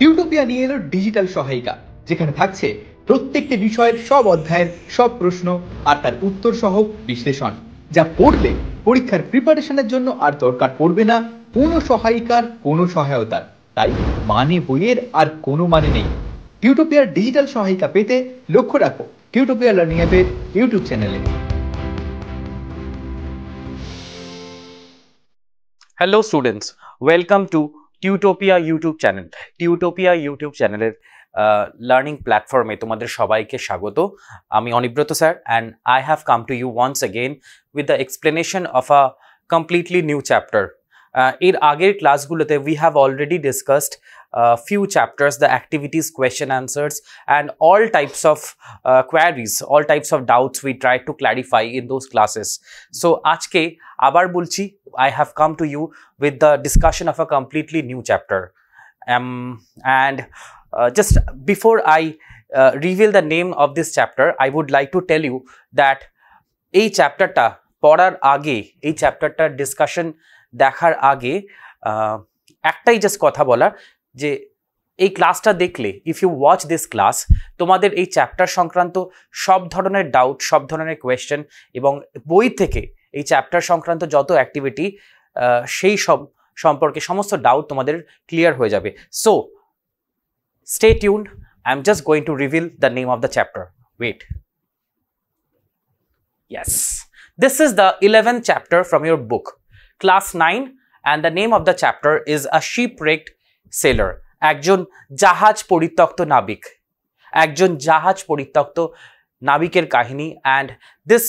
টিউটোপিয়া নিয়ে এলো ডিজিটাল সহায়িকা, যেখানে থাকছে প্রত্যেকটি বিষয়ের সব অধ্যায়ের সব প্রশ্ন আর তার উত্তর সহ বিশ্লেষণ, যা পড়লে পরীক্ষার প্রিপারেশনের জন্য আর দরকার পড়বে না কোনো সহায়িকার কোনো সহায়তার। তাই মানে বইয়ের আর কোনো মানে নেই। টিউটোপিয়ার ডিজিটাল সহায়িকা পেতে লক্ষ্য রাখো টিউটোপিয়া লার্নিং অ্যাপের ইউটিউব চ্যানেলে। Hello students, welcome to Tutopia YouTube channel. Tutopia YouTube channel learning platform e tomader shobaike shagoto. Ami Onibrot sir and I have come to you once again with the explanation of a completely new chapter. Er ager class gulote we have already discussed few chapters, the activities, question answers and all types of queries, all types of doubts we tried to clarify in those classes. So ajke abar bolchi, I have come to you with the discussion of a completely new chapter. And just before I reveal the name of this chapter, I would like to tell you that এই চ্যাপ্টারটা পড়ার আগে, এই চ্যাপ্টারটার discussion দেখার আগে একটাই just কথা বলার, যে এই ক্লাসটা দেখলে, if you watch this class, তোমাদের এই চ্যাপ্টার সংক্রান্ত সব ধরনের ডাউট, সব ধরনের কোয়েশ্চেন এবং বই থেকে এই চ্যাপ্টার সংক্রান্ত যত অ্যাক্টিভিটি, সেই সব সম্পর্কে সমস্ত ডাউট তোমাদের ক্লিয়ার হয়ে যাবে। So stay tuned, I am just going to reveal the name of the chapter. Wait, yes, this is the 11th chapter from your book, class 9, and the name of the chapter is A Shipwrecked Sailor. একজন জাহাজ পরিত্যক্ত নাবিক, একজন জাহাজ পরিত্যক্ত নাবিকের কাহিনী। and this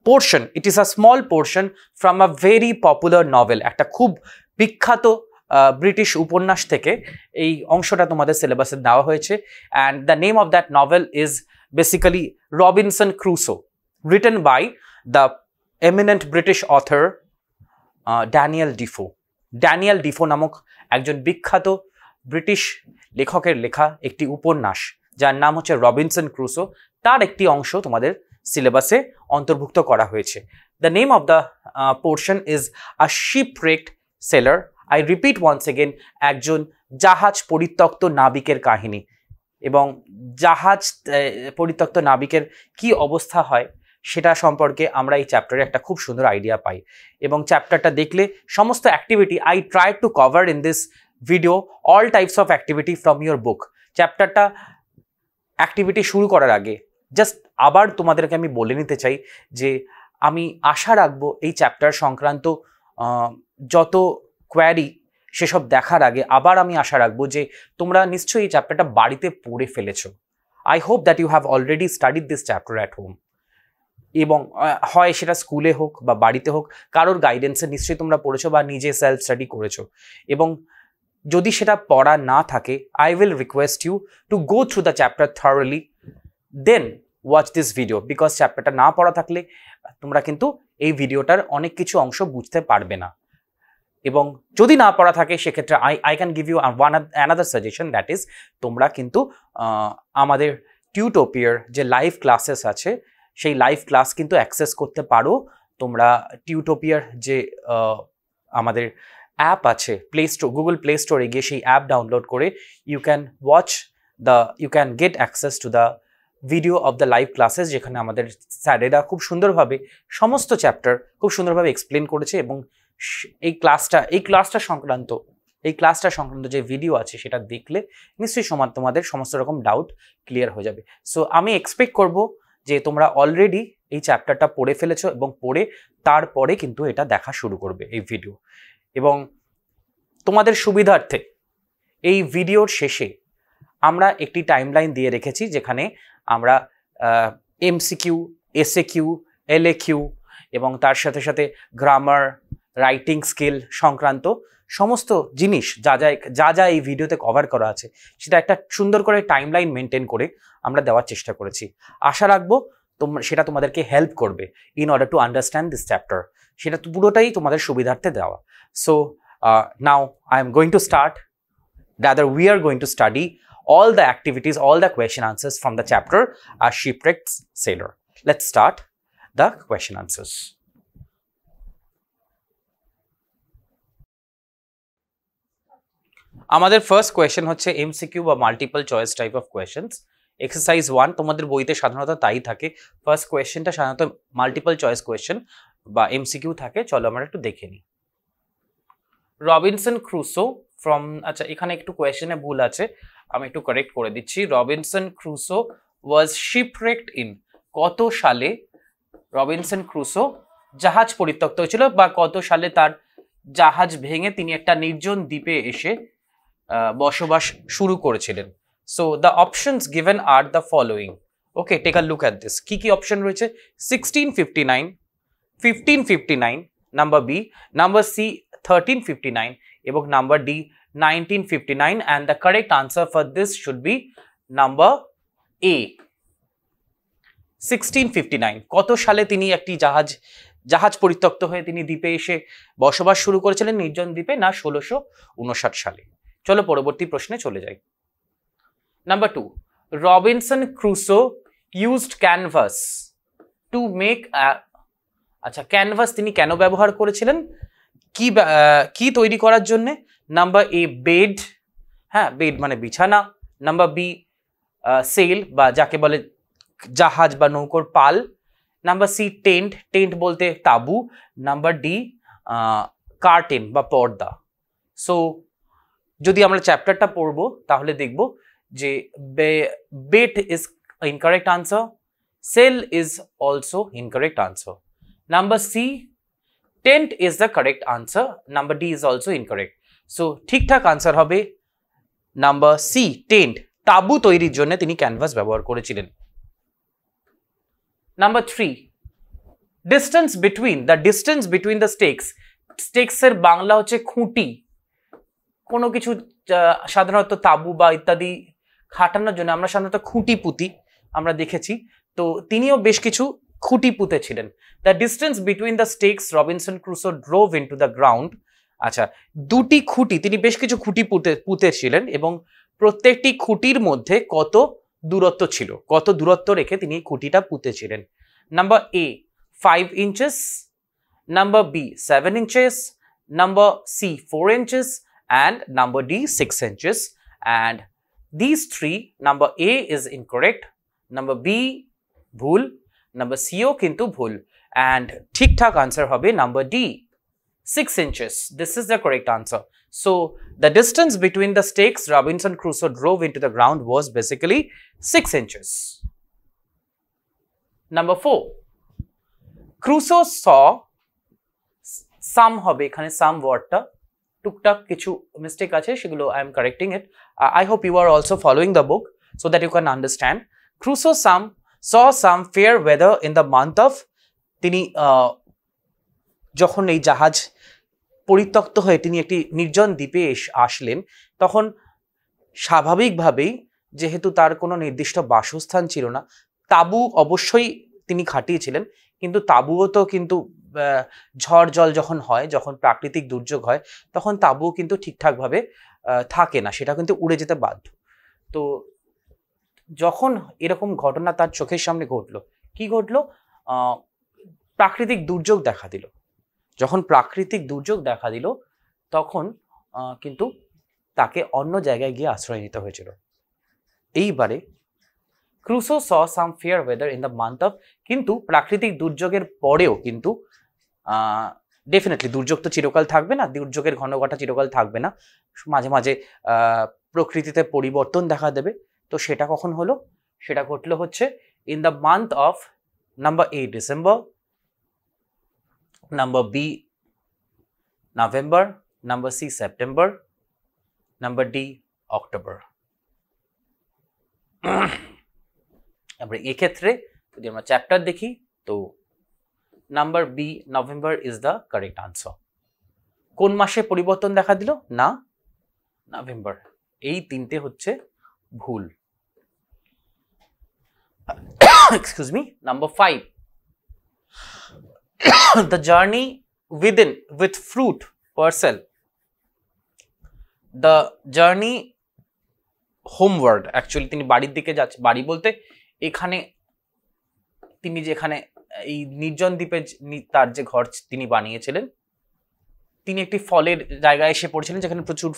portion, it is a small portion from a very popular novel, একটা খুব বিখ্যাত ব্রিটিশ উপন্যাস থেকে এই অংশটা তোমাদের সিলেবাসে দেওয়া হয়েছে। and the name of that novel is basically Robinson Crusoe, written by the eminent British author Daniel Defoe. Daniel Defoe নামক একজন বিখ্যাত ব্রিটিশ লেখকের লেখা একটি উপন্যাস, যার নাম হচ্ছে রবিনসন ক্রুসো, তার একটি অংশ তোমাদের সিলেবাসে অন্তর্ভুক্ত করা হয়েছে। The name of the portion is a shipwrecked sailor. I repeat once again, একজন জাহাজ পরিত্যক্ত নাবিকের কাহিনী। এবং জাহাজ পরিত্যক্ত নাবিকের কি অবস্থা হয় সেটা সম্পর্কে আমরা এই চ্যাপ্টারে একটা খুব সুন্দর আইডিয়া পাই। এবং চ্যাপ্টারটা দেখলে সমস্ত activity, I try to cover in this video all types of activity from your book. চ্যাপ্টারটা অ্যাক্টিভিটি শুরু করার আগে জাস্ট আবার তোমাদেরকে আমি বলে নিতে চাই যে আমি আশা রাখবো এই চ্যাপ্টার সংক্রান্ত যত কোয়ারি সেসব দেখার আগে আবার আমি আশা রাখবো যে তোমরা নিশ্চয়ই এই চ্যাপ্টারটা বাড়িতে পড়ে ফেলেছো। I hope that you have already studied this chapter at home. এবং হয় সেটা স্কুলে হোক বা বাড়িতে হোক, কারোর গাইডেন্সে নিশ্চয়ই তোমরা পড়েছো বা নিজে সেলফ স্টাডি করেছো। এবং যদি সেটা পড়া না থাকে, I will request you to go through the chapter thoroughly, then watch this video. Because চ্যাপ্টারটা না পড়া থাকলে তোমরা কিন্তু এই ভিডিওটার অনেক কিছু অংশ বুঝতে পারবে না। এবং যদি না পড়া থাকে সেক্ষেত্রে I can give you another suggestion, that is তোমরা কিন্তু আমাদের টিউটোপিয়ার যে লাইভ ক্লাসেস আছে সেই লাইভ ক্লাস কিন্তু অ্যাক্সেস করতে পারো। তোমরা টিউটোপিয়ার যে আমাদের অ্যাপ আছে প্লে স্টোর, গুগল প্লে স্টোরে গিয়ে সেই অ্যাপ ডাউনলোড করে you can get access to the video of the live classes, যেখানে আমাদের স্যারেরা খুব সুন্দরভাবে সমস্ত চ্যাপ্টার খুব সুন্দরভাবে এক্সপ্লেন করেছে। এবং এই ক্লাসটা সংক্রান্ত যে ভিডিও আছে সেটা দেখলে নিশ্চয়ই তোমাদের সমস্ত রকম ডাউট ক্লিয়ার হয়ে যাবে। সো আমি এক্সপেক্ট করব যে তোমরা অলরেডি এই চ্যাপ্টারটা পড়ে ফেলেছো এবং পড়ে তারপরে কিন্তু এটা দেখা শুরু করবে এই ভিডিও। এবং তোমাদের সুবিধার্থে এই ভিডিওর শেষে আমরা একটি টাইমলাইন দিয়ে রেখেছি, যেখানে আমরা এমসিকিউ, এসএকিউ, এলএকিউ এবং তার সাথে সাথে গ্রামার, রাইটিং স্কিল সংক্রান্ত সমস্ত জিনিস যা যা এই ভিডিওতে কভার করা আছে সেটা একটা সুন্দর করে টাইমলাইন মেনটেন করে আমরা দেওয়ার চেষ্টা করেছি। আশা রাখবো সেটা তোমাদেরকে হেল্প করবে in order to understand this chapter. সেটা পুরোটাই তোমাদের সুবিধার্থে দেওয়া। So now I am going to start, rather we are going to study all the activities, all the question answers from the chapter A Shipwrecked Sailor. Let's start the question answers. আমাদের first question হচ্ছে MCQ বা multiple choice type of questions. Exercise 1 তোমাদের বইতে সাধারণত তাই থাকে, first কোয়েশ্চেনটা সাধারণত মাল্টিপল চয়েস কোয়েশ্চেন বা এমসিকিউ থাকে। চলো আমরা একটু দেখে নিই। রবিনসন ক্রুসো ফ্রম, আচ্ছা এখানে একটু কোয়েশ্চেনে ভুল আছে, আমি একটু কারেক্ট করে দিচ্ছি। রবিনসন ক্রুসো ওয়াজ শিপরেকড ইন, কত সালে রবিনসন ক্রুসো জাহাজ পরিত্যক্ত হয়েছিল বা কত সালে তার জাহাজ ভেঙে তিনি একটা নির্জন দ্বীপে এসে বসবাস শুরু করেছিলেন। So the options given are the following. Okay, take a look at this. কি কি অপশন রয়েছে? 1659, 1559, নাম্বার বি, নাম্বার সি 1359 এবং number D 1959, and the correct answer for this should be number A, 1659। কত সালে তিনি একটি জাহাজ পরিত্যক্ত হয়ে তিনি দ্বীপে এসে বসবাস শুরু করেছিলেন, নির্জন দ্বীপে? না, 1659 সালে। চলো পরবর্তী প্রশ্নে চলে যাই। Number 2, Robinson Crusoe used canvas to make, আচ্ছা ক্যানভাস তিনি কেন ব্যবহার করেছিলেন, কি তৈরি করার জন্য? নাম্বার এ বেড, হ্যাঁ বেড মানে বিছানা। নাম্বার বি সেল বা যাকে বলে জাহাজ বা নৌকোর পাল। নাম্বার সি টেন্ট, টেন্ট বলতে তাবু। নাম্বার ডি কার্টেন বা পর্দা। সো যদি আমরা চ্যাপ্টারটা পড়বো তাহলে দেখব যে bed is incorrect answer, sail is also incorrect answer. Number C tent is the correct answer, number D is also incorrect. So ঠিকঠাক আনসার হবে নাম্বার সি, টেন্ট, তাবু তৈরির জন্য তিনি ক্যানভাস ব্যবহার করেছিলেন। Number 3, distance between the stakes. স্টেকসের বাংলা হচ্ছে খুঁটি। কোনো কিছু সাধারণত তাবু বা ইত্যাদি খাটানোর জন্য আমরা সাধারণত খুঁটি পুঁতি আমরা দেখেছি, তো তিনিও বেশ কিছু খুঁটি পুঁতেছিলেন। The distance between the stakes Robinson Crusoe drove into the ground. আচ্ছা, দুটি খুঁটি, তিনি বেশ কিছু খুঁটি পুঁতেছিলেন এবং প্রত্যেকটি খুঁটির মধ্যে কত দূরত্ব ছিল, কত দূরত্ব রেখে তিনি খুঁটিটা পুঁতেছিলেন। Number A 5 inches, number B 7 inches, number C 4 inches, and number D 6 inches, and these three, number A is incorrect, number B ভুল, number C ও কিন্তু ভুল, and ঠিকঠাক আনসার হবে number D 6 inches. This is the correct answer. So the distance between the stakes Robinson Crusoe drove into the ground was basically 6 inches. Number 4, Crusoe saw some হবে এখানে some wordটা টুকটাক কিছু mistake আছে, সেগুলো I am correcting it. I hope you are also following the book so that you can understand. Crusoe saw some fair weather in the month of, তিনি যখন এই জাহাজ পরিত্যক্ত হয়ে তিনি একটি নির্জন দ্বীপে আসলেন, তখন স্বাভাবিকভাবেই যেহেতু তার কোনো নির্দিষ্ট বাসস্থান ছিল না, তাবু অবশ্যই তিনি খাটিয়েছিলেন, কিন্তু তাবুও তো কিন্তু ঝড় জল যখন হয়, যখন প্রাকৃতিক দুর্যোগ হয়, তখন তাবুও কিন্তু ঠিকঠাকভাবে থাকে না, সেটা কিন্তু উড়ে যেতে বাধ্য। তো যখন এরকম ঘটনা তার চোখের সামনে ঘটলো, কি ঘটলো? প্রাকৃতিক দুর্যোগ দেখা দিল। যখন প্রাকৃতিক দুর্যোগ দেখা দিল তখন কিন্তু তাকে অন্য জায়গায় গিয়ে আশ্রয় নিতে হয়েছিল। এইবারে Crusoe saw some fair weather in the month of, কিন্তু প্রাকৃতিক দুর্যোগের পরেও কিন্তু ডেফিনেটলি দুর্যোগ তো চিরকাল থাকবে না, দুর্যোগের ঘনঘটা চিরকাল থাকবে না, মাঝে মাঝে প্রকৃতিতে পরিবর্তন দেখা দেবে। তো সেটা কখন হলো? সেটা ঘটলো হচ্ছে in the month of number A December, number B November, number C September, number D October. এবার এক্ষেত্রে যদি আমরা চ্যাপ্টার দেখি তো number B November is the correct answer. কোন মাসে পরিবর্তন দেখা দিল? না, নভেম্বর। এই তিনটে হচ্ছে ভুল। Excuse me. Number 5, the journey with fruit parcel, the journey homeward, actually তিনি বাড়ির দিকে যাচ্ছে, বাড়ি বলতে এখানে তিনি যেখানে এই নির্জন দ্বীপে তার যে ঘর তিনি বানিয়েছিলেন, তিনি একটি ফলের জায়গায় এসে পড়েছিলেন যেখানে প্রচুর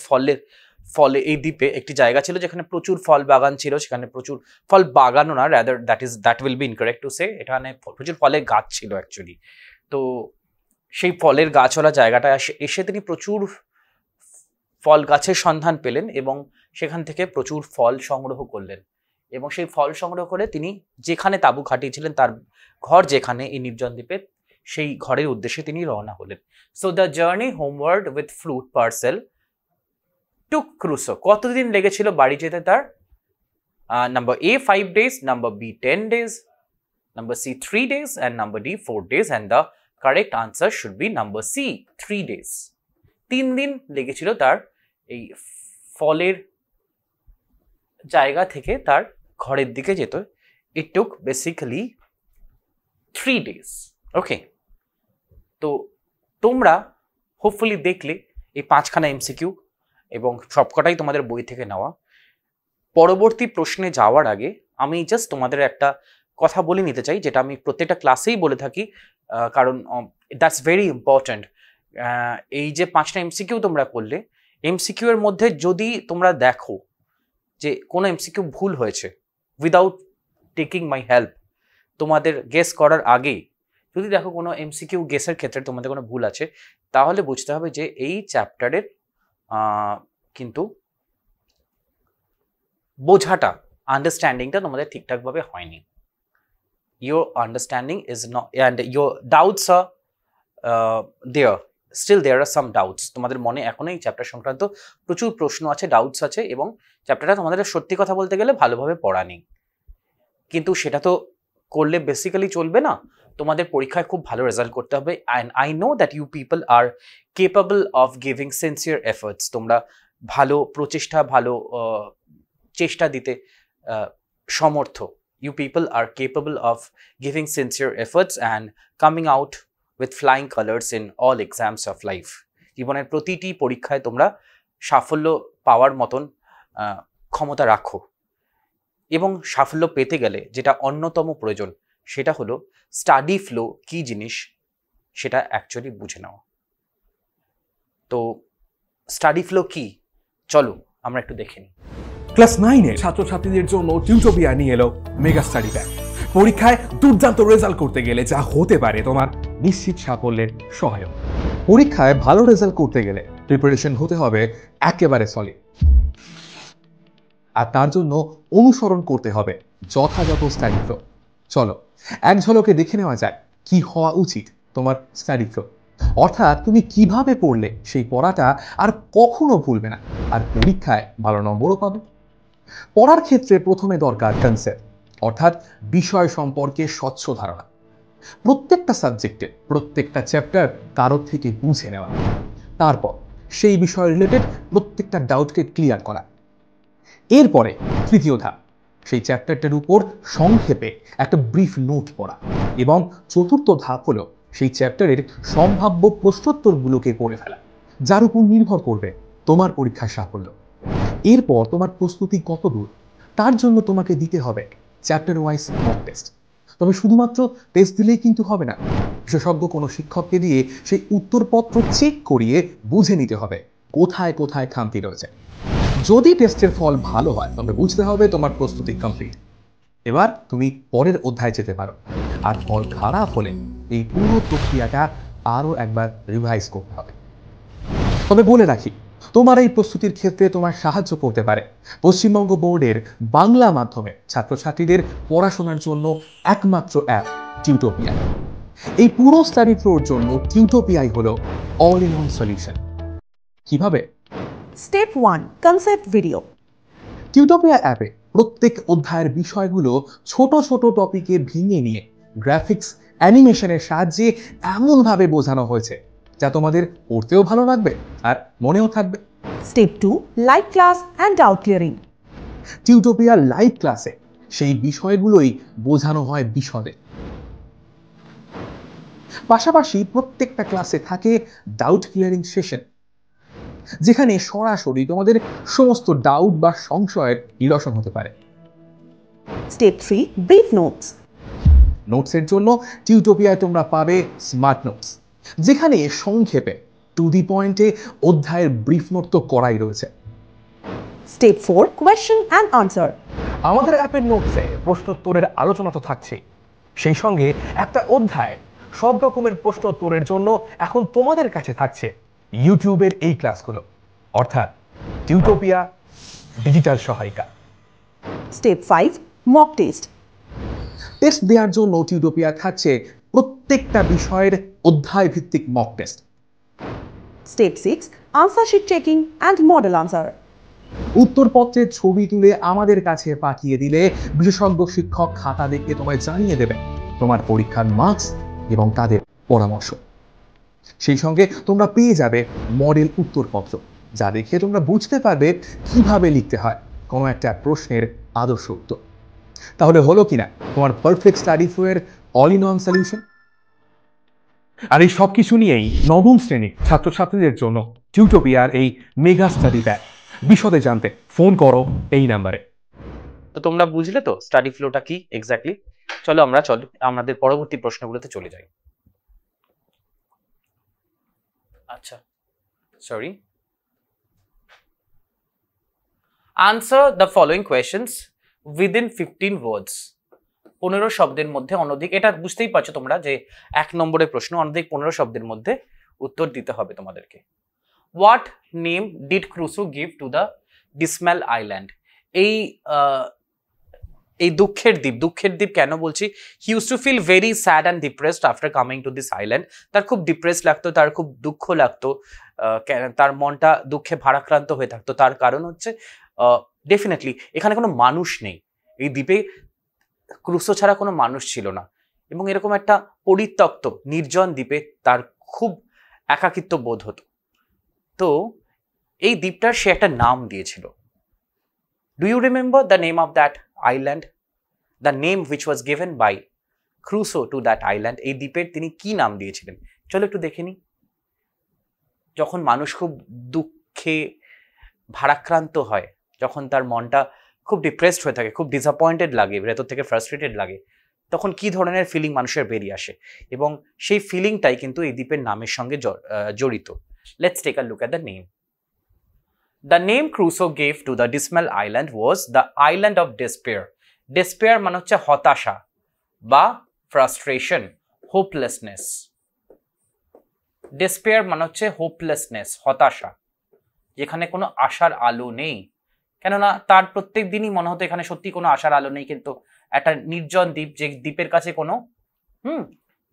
ফলে এই দ্বীপে একটি জায়গা ছিল যেখানে প্রচুর ফল বাগান ছিল, সেখানে প্রচুর ফল বাগানও না, rather that will be incorrect to say, এখানে প্রচুর ফলের গাছ ছিল অ্যাকচুয়ালি। তো সেই ফলের গাছওয়ালা জায়গাটা এসে তিনি প্রচুর ফল গাছের সন্ধান পেলেন এবং সেখান থেকে প্রচুর ফল সংগ্রহ করলেন, এবং সেই ফল সংগ্রহ করে তিনি যেখানে তাঁবু খাটিয়েছিলেন, তার ঘর যেখানে এই নির্জন দ্বীপে, সেই ঘরের উদ্দেশ্যে তিনি রওনা হলেন। So the journey homeward with flute parcel took Crusoe. কতদিন লেগেছিল বাড়ি যেতে তার? Number A 5 days, number B 10 days, number C 3 days, and number D 4 days, and the correct answer should be number C 3 days। 3 দিন লেগেছিল তার এই ফলের জায়গা থেকে তার ঘরের দিকে যেত। ইট টুক বেসিক্যালি 3 days। ওকে, তো তোমরা হোপফুলি দেখলে এই 5খানা এমসিকিউ এবং সবকটাই তোমাদের বই থেকে নেওয়া। পরবর্তী প্রশ্নে যাওয়ার আগে আমি জাস্ট তোমাদের একটা কথা বলে নিতে চাই, যেটা আমি প্রত্যেকটা ক্লাসেই বলে থাকি, কারণ দ্যাটস ভেরি ইম্পর্ট্যান্ট। এই যে 5টা এমসিকিউ তোমরা করলে, এমসিকিউ এর মধ্যে যদি তোমরা দেখো যে কোনো এমসিকিউ ভুল হয়েছে, উইদাউট টেকিং মাই হেল্প, তোমাদের গেস করার আগেই যদি দেখো কোনো এমসিকিউ গেসের ক্ষেত্রে তোমাদের কোনো ভুল আছে, তাহলে বুঝতে হবে যে এই চ্যাপ্টারের কিন্তু বোঝাটা, আন্ডারস্ট্যান্ডিংটা তোমাদের ঠিকঠাকভাবে হয়নি। your understanding is not, and your doubts are there, still there are some doubts, তোমাদের মনে এখনো এই চ্যাপ্টার সংক্রান্ত প্রচুর প্রশ্ন আছে, ডাউটস আছে, এবং চ্যাপ্টারটা তোমাদের সত্যি কথা বলতে গেলে ভালোভাবে পড়া নেই। কিন্তু সেটা তো করলে বেসিক্যালি চলবে না, তোমাদের পরীক্ষায় খুব ভালো রেজাল্ট করতে হবে। And I know that you people are capable of giving sincere efforts. তোমরা ভালো প্রচেষ্টা, ভালো চেষ্টা দিতে সমর্থ। You people are capable of giving sincere efforts and coming out with flying colors in all exams of life. জীবনের প্রতিটি পরীক্ষায় তোমরা সাফল্য পাওয়ার মতন ক্ষমতা রাখো, এবং সাফল্য পেতে গেলে যেটা অন্যতম প্রয়োজন সেটা হলো স্টাডি ফ্লো কি জিনিস সেটা অ্যাকচুয়ালি বুঝে নেওয়া। তো স্টাডি ফ্লো কি, চলো আমরা একটু দেখে নিই। ক্লাস 9-এর ছাত্রছাত্রীদের জন্য টিউটোপিয়া নিয়ে এলো মেগা স্টাডি প্যাক। পরীক্ষায় দুর্দান্ত রেজাল্ট করতে গেলে যা হতে পারে তোমার নিশ্চিত সাফল্যের সহায়ক। পরীক্ষায় ভালো রেজাল্ট করতে গেলে প্রিপারেশন হতে হবে একেবারে সলিড, আর তার জন্য অনুসরণ করতে হবে যথাযথ স্টাডি ফ্লো। চলো এক ঝলকে দেখে নেওয়া যায় কি হওয়া উচিত তোমার স্টাডি ফ্লো, অর্থাৎ তুমি কিভাবে পড়লে সেই পড়াটা আর কখনো ভুলবে না, আর পরীক্ষায় ভালো নম্বরও পাবে। পড়ার ক্ষেত্রে প্রথমে দরকার কনসেপ্ট, অর্থাৎ বিষয় সম্পর্কে স্বচ্ছ ধারণা। প্রত্যেকটা সাবজেক্টের প্রত্যেকটা চ্যাপ্টার কারোর থেকে বুঝে নেওয়া, তারপর সেই বিষয় রিলেটেড প্রত্যেকটা ডাউটকে ক্লিয়ার করা। এরপরে তৃতীয় ধাপ, সেই চ্যাপ্টারটার উপর সংক্ষেপে একটা ব্রিফ নোট পড়া, এবং চতুর্থ ধাপ হলো সেই চ্যাপ্টারের সম্ভাব্য প্রশ্নোত্তরগুলোকে পড়ে ফেলা, যার উপর নির্ভর করবে তোমার পরীক্ষার সাফল্য। এরপর তোমার প্রস্তুতি কত দূর তার জন্য তোমাকে দিতে হবে চ্যাপ্টার ওয়াইজ মক টেস্ট। তবে শুধুমাত্র টেস্ট দিলেই কিন্তু হবে না, বিশেষজ্ঞ কোনো শিক্ষককে দিয়ে সেই উত্তরপত্র চেক করিয়ে বুঝে নিতে হবে কোথায় কোথায় খামতি রয়েছে। যদি টেস্টের ফল ভালো হয় তবে বুঝতে হবে তোমার প্রস্তুতি কমপ্লিট। এবার তুমি পরের অধ্যায় যেতে পারো, আর ফল খারাপ হলে এই পুরো প্রক্রিয়াটা আরও একবার রিভাইজ করতে হবে। তবে বলে রাখি, তোমার এই প্রস্তুতির ক্ষেত্রে তোমার সাহায্য করতে পারে পশ্চিমবঙ্গ বোর্ডের বাংলা মাধ্যমে ছাত্রছাত্রীদের পড়াশোনার জন্য একমাত্র অ্যাপ টিউটোপিয়া। এই পুরো স্টাডি ফ্লোর জন্য টিউটোপিয়াই হলো অল ইন ওয়ান সলিউশন। কিভাবে? Step 1, concept video. টিউটোপিয়া অ্যাপে প্রত্যেক অধ্যায়ের বিষয়গুলো ছোট ছোট টপিকে ভেঙে নিয়ে গ্রাফিক্স অ্যানিমেশনের সাহায্যে এমনভাবে বোঝানো হয়েছে যা তোমাদের পড়তেও ভালো লাগবে আর মনেও থাকবে। Step 2, live class and doubt clearing. Tutopia live ক্লাসে সেই বিষয়গুলোই বোঝানো হয় বিশদে। পাশাপাশি প্রত্যেকটা ক্লাসে থাকে ডাউট ক্লিয়ারিং সেশন, যেখানে সরাসরি তোমাদের সমস্ত ডাউট বা সংশয়ের নিরসন হতে পারে। Step 3, brief notes. নোটসের জন্য টিউটোপিয়ায় তোমরা পাবে স্মার্ট নোটস, যেখানে সংক্ষেপে টু দি পয়েন্টে অধ্যায়ের ব্রিফ নোট তো করাই রয়েছে, Step 4. Question and answer. আমাদের অ্যাপের নোটসে প্রশ্নোত্তরের আলোচনা তো থাকছেই, সেই সঙ্গে একটা অধ্যায় সব রকমের প্রশ্নোত্তরের জন্য এখন তোমাদের কাছে থাকছে ইউটিউবের এই ক্লাসগুলো, অর্থাৎ টিউটোপিয়া ডিজিটাল সহায়িকা। Step 5. Mock test. টেস্ট দেওয়ার জন্য টিউটোপিয়া থাকছে প্রত্যেকটা বিষয়ের অধ্যায় ভিত্তিক mock test. Step 6. Answer sheet checking and model answer. উত্তরপত্রের ছবি তুলে আমাদের কাছে পাঠিয়ে দিলে বিশেষজ্ঞ শিক্ষক খাতা দেখে তোমায় জানিয়ে দেবে তোমার পরীক্ষার মার্কস এবং তাদের পরামর্শ। সেই সঙ্গে তোমরা পেয়ে যাবে মডেল উত্তরপত্র, যা দেখে তোমরা বুঝতে পারবে কিভাবে লিখতে হয় কোনো একটা প্রশ্নের আদর্শ উত্তর। তাহলে হলো কিনা তোমার পারফেক্ট স্টাডি ফ্লোয়ের অল ইন ওয়ান সলিউশন। আর এই সব কিছু নিয়েই নবম শ্রেণীর ছাত্রছাত্রীদের জন্য টিউটোপিয়ার এই মেগা স্টাডি প্যাক। বিশদে জানতে ফোন করো এই নাম্বারে। তো তোমরা বুঝলে তো স্টাডি ফ্লোটা কি এক্স্যাক্টলি। চলো আমাদের পরবর্তী প্রশ্নগুলোতে চলে যাই। আচ্ছা, sorry. Answer the following questions within 15 ওয়ার্ডস। 15 শব্দের মধ্যে অনধিক, এটা বুঝতেই পারছো তোমরা যে 1 নম্বরের প্রশ্ন, অনধিক 15 শব্দের মধ্যে উত্তর দিতে হবে তোমাদেরকে। What name did Crusoe give to the dismal island? এই দুঃখের দ্বীপ কেন বলছি? He use to feel very sad and depressed after coming to this island. তার খুব ডিপ্রেস লাগতো, তার খুব দুঃখ লাগতো, তার মনটা দুঃখে ভারাক্রান্ত হয়ে থাকতো। তার কারণ হচ্ছে ডেফিনেটলি এখানে কোনো মানুষ নেই, এই দ্বীপে ক্রুসো ছাড়া কোনো মানুষ ছিল না, এবং এরকম একটা পরিত্যক্ত নির্জন দ্বীপে তার খুব একাকিত্ব বোধ হতো। তো এই দ্বীপটার সে একটা নাম দিয়েছিল। Do you remember the name of that island? The name which was given by Crusoe to that island. এই দ্বীপের তিনি কি নাম দিয়েছিলেন? চলো একটু দেখে নিই। যখন মানুষ খুব দুঃখে ভারাক্রান্ত হয়, যখন তার মনটা খুব ডিপ্রেসড হয়ে থাকে, খুব ডিসঅ্যাপয়েন্টেড লাগে, ভেতর থেকে ফ্রাস্ট্রেটেড লাগে, তখন কি ধরনের ফিলিং মানুষের বেরিয়ে আসে, এবং সেই ফিলিংটাই কিন্তু এই দ্বীপের নামের সঙ্গে জড়িত। Let's take a look at the name. The name Crusoe gave to the dismal island was the island of despair. Despair মানে হচ্ছে হতাশা বা frustration, hopelessness. Despair মানে হচ্ছে hopelessness, হতাশা, যেখানে কোনো আশার আলো নেই। কেননা তার প্রত্যেক দিনই মনে হতো এখানে সত্যি কোনো আশার আলো নেই, কিন্তু একটা নির্জন দ্বীপ, যে দ্বীপের কাছে